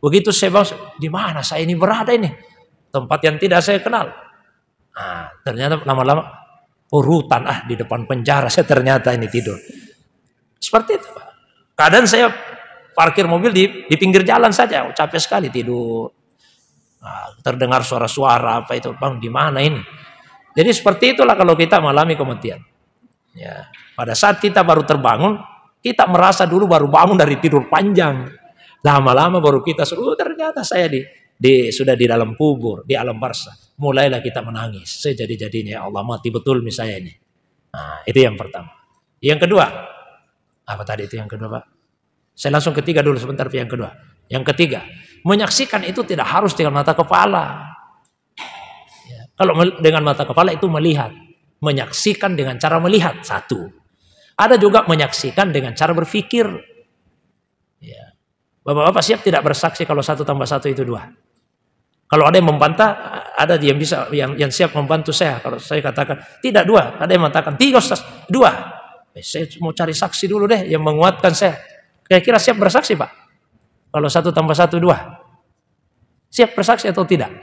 S1: Begitu saya bangun, di mana saya ini berada ini? Tempat yang tidak saya kenal. Nah, ternyata lama-lama urutan di depan penjara saya ternyata ini tidur. Seperti itu Pak. Kadang saya parkir mobil di pinggir jalan saja, capek sekali tidur. Nah, terdengar suara-suara apa itu, Bang, di mana ini? Jadi seperti itulah kalau kita mengalami kematian. Ya, pada saat kita baru terbangun, kita merasa dulu baru bangun dari tidur panjang. Lama-lama baru kita ternyata saya sudah di dalam kubur, di alam barzah. Mulailah kita menangis. Sejadi-jadinya, ya Allah, mati betul misalnya ini. Nah, itu yang pertama. Yang kedua, apa tadi itu yang kedua Pak? Saya langsung ketiga dulu sebentar, yang kedua. Yang ketiga, menyaksikan itu tidak harus dengan mata kepala. Ya, kalau dengan mata kepala itu melihat. Menyaksikan dengan cara melihat, satu. Ada juga menyaksikan dengan cara berpikir. Ya. Bapak-bapak siap tidak bersaksi kalau 1 tambah 1 itu 2? Kalau ada yang membantah, ada yang bisa yang siap membantu saya. Kalau saya katakan tidak 2, ada yang mengatakan 3 Ustaz, 2. Saya mau cari saksi dulu deh yang menguatkan saya. Kira-kira siap bersaksi Pak? Kalau 1 tambah 1 2, siap bersaksi atau tidak?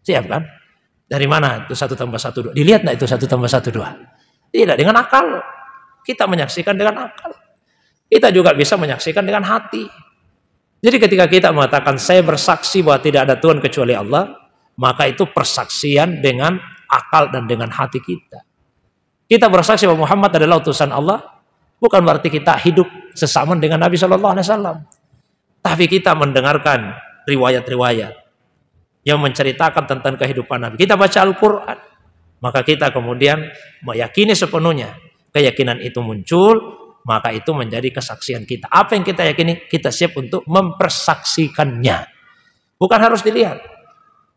S1: Siap kan? Dari mana itu 1 tambah 1 2? Dilihat nggak itu 1 tambah 1 2? Tidak, dengan akal. Kita menyaksikan dengan akal. Kita juga bisa menyaksikan dengan hati. Jadi ketika kita mengatakan saya bersaksi bahwa tidak ada Tuhan kecuali Allah, maka itu persaksian dengan akal dan dengan hati kita. Kita bersaksi bahwa Muhammad adalah utusan Allah, bukan berarti kita hidup sesama dengan Nabi SAW. Tapi kita mendengarkan riwayat-riwayat yang menceritakan tentang kehidupan Nabi. Kita baca Al-Quran, maka kita kemudian meyakini sepenuhnya. Keyakinan itu muncul, maka itu menjadi kesaksian kita. Apa yang kita yakini, kita siap untuk mempersaksikannya. Bukan harus dilihat.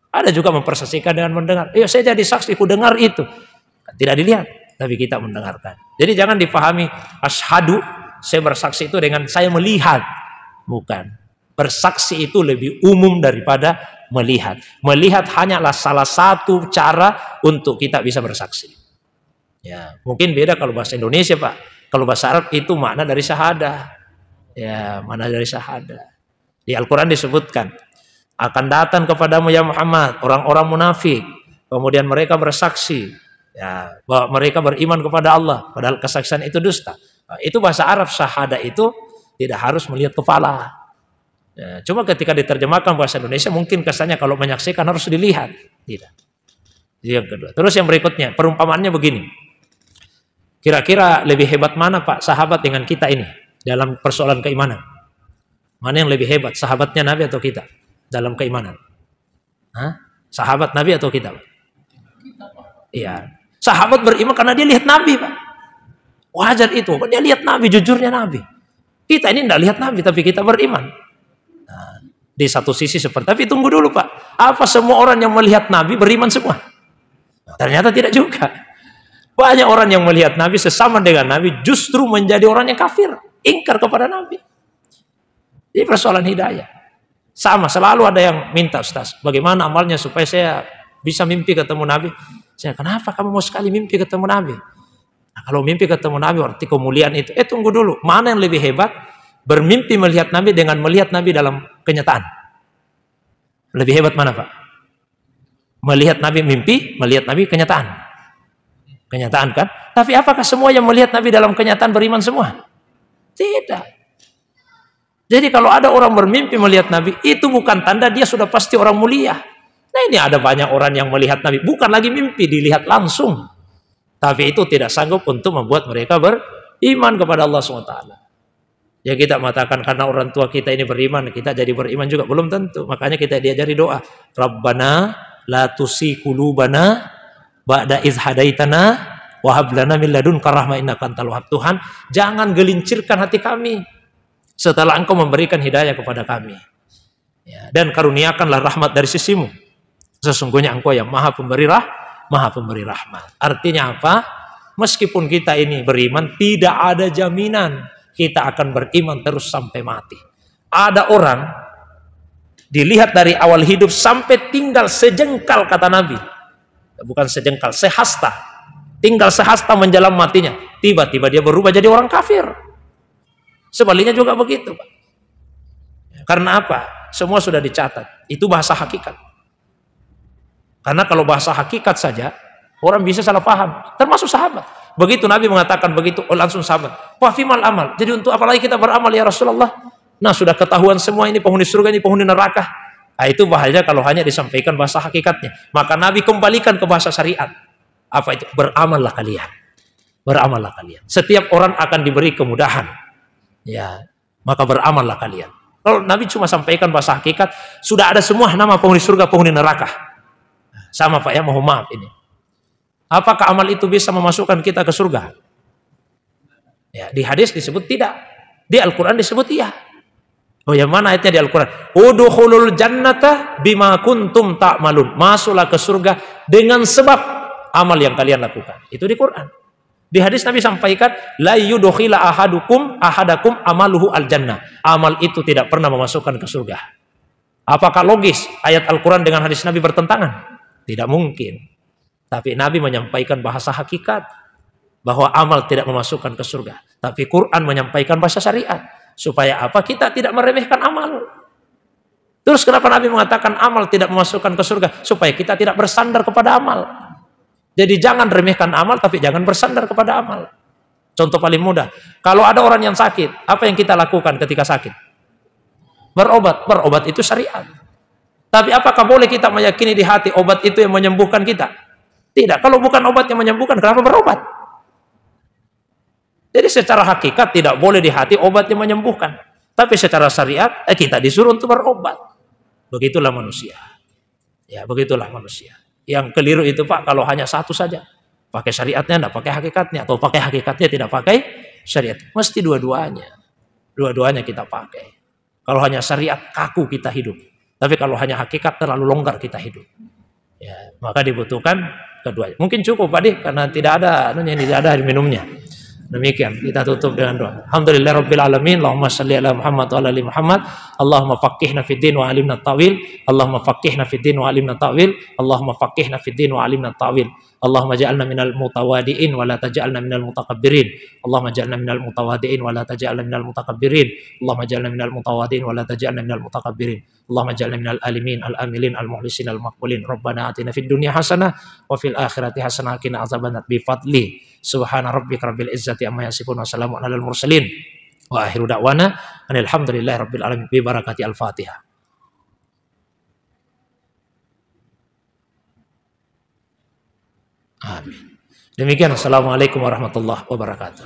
S1: Ada juga mempersaksikan dengan mendengar. Saya jadi saksi, ku dengar itu. Tidak dilihat, tapi kita mendengarkan. Jadi jangan dipahami asyhadu, saya bersaksi itu dengan saya melihat. Bukan. Bersaksi itu lebih umum daripada melihat. Melihat hanyalah salah satu cara untuk kita bisa bersaksi. Ya, mungkin beda kalau bahasa Indonesia Pak. Kalau bahasa Arab itu makna dari syahadah. Ya, makna dari syahadah. Di Al-Quran disebutkan, akan datang kepadamu ya Muhammad orang-orang munafik, kemudian mereka bersaksi ya, bahwa mereka beriman kepada Allah, padahal kesaksian itu dusta. Nah, itu bahasa Arab, syahadah itu tidak harus melihat kepala. Ya, cuma ketika diterjemahkan bahasa Indonesia mungkin kesannya kalau menyaksikan harus dilihat. Tidak. Yang kedua. Terus yang berikutnya, perumpamaannya begini. Kira-kira lebih hebat mana Pak sahabat dengan kita ini dalam persoalan keimanan? Mana yang lebih hebat, sahabatnya Nabi atau kita dalam keimanan? Hah? Sahabat Nabi atau kita? Iya. Sahabat beriman karena dia lihat Nabi Pak. Wajar itu, dia lihat Nabi, jujurnya Nabi. Kita ini tidak lihat Nabi, tapi kita beriman. Nah, di satu sisi seperti, tapi tunggu dulu Pak. Apa semua orang yang melihat Nabi beriman semua? Nah, ternyata tidak juga. Banyak orang yang melihat Nabi sesama dengan Nabi justru menjadi orang yang kafir, ingkar kepada Nabi. Ini persoalan hidayah. Sama, selalu ada yang minta, Ustaz, bagaimana amalnya supaya saya bisa mimpi ketemu Nabi? Saya, kenapa kamu mau sekali mimpi ketemu Nabi? Nah, kalau mimpi ketemu Nabi arti kemuliaan itu. Tunggu dulu, mana yang lebih hebat? Bermimpi melihat Nabi dengan melihat Nabi dalam kenyataan. Lebih hebat mana Pak? Melihat Nabi mimpi, melihat Nabi kenyataan. Kenyataan kan? Tapi apakah semua yang melihat Nabi dalam kenyataan beriman semua? Tidak. Jadi kalau ada orang bermimpi melihat Nabi, itu bukan tanda dia sudah pasti orang mulia. Nah ini ada banyak orang yang melihat Nabi, bukan lagi mimpi, dilihat langsung. Tapi itu tidak sanggup untuk membuat mereka beriman kepada Allah SWT. Ya kita mengatakan karena orang tua kita ini beriman, kita jadi beriman juga, belum tentu. Makanya kita diajari doa, Rabbana la tusi qulubana ba'da iz hadaitana wa hab lana min ladunka rahmah innaka antal wahhab. Tuhan, jangan gelincirkan hati kami setelah Engkau memberikan hidayah kepada kami. Ya, dan karuniakanlah rahmat dari sisimu. Sesungguhnya Engkau yang maha pemberi rahmat. Artinya apa? Meskipun kita ini beriman, tidak ada jaminan kita akan beriman terus sampai mati. Ada orang dilihat dari awal hidup sampai tinggal sejengkal, kata Nabi. Bukan sejengkal, sehasta. Tinggal sehasta menjelang matinya. Tiba-tiba dia berubah jadi orang kafir. Sebaliknya juga begitu, Pak. Karena apa? Semua sudah dicatat. Itu bahasa hakikat. Karena kalau bahasa hakikat saja, orang bisa salah paham. Termasuk sahabat. Begitu Nabi mengatakan begitu, langsung sahabat. Wafimal amal. Jadi untuk apa lagi kita beramal ya Rasulullah? Nah sudah ketahuan semua ini penghuni surga, ini penghuni neraka. Nah, itu bahaya kalau hanya disampaikan bahasa hakikatnya. Maka Nabi kembalikan ke bahasa syariat. Apa itu? Beramallah kalian. Beramallah kalian. Setiap orang akan diberi kemudahan. Ya, maka beramallah kalian. Kalau Nabi cuma sampaikan bahasa hakikat, sudah ada semua nama penghuni surga, penghuni neraka. Sama Pak ya, mohon maaf ini. Apakah amal itu bisa memasukkan kita ke surga? Ya, di hadis disebut tidak. Di Al-Quran disebut iya. Oh, yang mana ayatnya di Al-Quran? Udkhulul jannata bima kuntum ta'malun. Masuklah ke surga dengan sebab amal yang kalian lakukan. Itu di Quran. Di hadis Nabi sampaikan, la yudkhila ahadakum amaluhu al-jannah. Amal itu tidak pernah memasukkan ke surga. Apakah logis ayat Al-Quran dengan hadis Nabi bertentangan? Tidak mungkin. Tapi Nabi menyampaikan bahasa hakikat bahwa amal tidak memasukkan ke surga. Tapi Quran menyampaikan bahasa syariat. Supaya apa? Kita tidak meremehkan amal. Terus kenapa Nabi mengatakan amal tidak memasukkan ke surga? Supaya kita tidak bersandar kepada amal. Jadi jangan remehkan amal, tapi jangan bersandar kepada amal. Contoh paling mudah. Kalau ada orang yang sakit, apa yang kita lakukan ketika sakit? Berobat. Berobat itu syariat. Tapi apakah boleh kita meyakini di hati obat itu yang menyembuhkan kita? Tidak. Kalau bukan obat yang menyembuhkan, kenapa berobat? Jadi secara hakikat tidak boleh di hati obat yang menyembuhkan. Tapi secara syariat kita disuruh untuk berobat. Begitulah manusia. Ya, begitulah manusia. Yang keliru itu Pak, kalau hanya satu saja. Pakai syariatnya, tidak pakai hakikatnya. Atau pakai hakikatnya, tidak pakai syariat. Mesti dua-duanya. Dua-duanya kita pakai. Kalau hanya syariat, kaku kita hidup. Tapi kalau hanya hakikat, terlalu longgar kita hidup. Ya, maka dibutuhkan keduanya. Mungkin cukup Pak Dik, karena tidak ada minumnya. Demikian kita tutup dengan doa. Alhamdulillahirabbil alamin. Allahumma shalli ala Muhammad wa ala ali Muhammad. Allahumma faqihna fid din wa alimna ta'wil. Allahumma faqihna fid din wa alimna ta'wil. Allahumma faqihna fid din wa alimna ta'wil. Allahumma ja'alna minal mutawadi'in wa la taj'alna minal mutakabbirin. Allahumma ja'alna minal mutawadi'in wa la taj'alna minal mutakabbirin. Allahumma ja'alna minal mutawadi'in wa la taj'alna minal mutakabbirin. Allahumma ja'alna minal alimin al-amilin al-muhlisin al-maqbulin. Rabbana atina fid dunya hasanah wa fil akhirati hasanah wa qina adzabannar bi fadli. Subhana rabbika rabbil izzati amma yasifun wa salamun alal mursalin. Wa akhiru da'wana alhamdulillahi rabbil alamin bi barakati al-Fatihah. Amin. Demikian, assalamualaikum warahmatullahi wabarakatuh.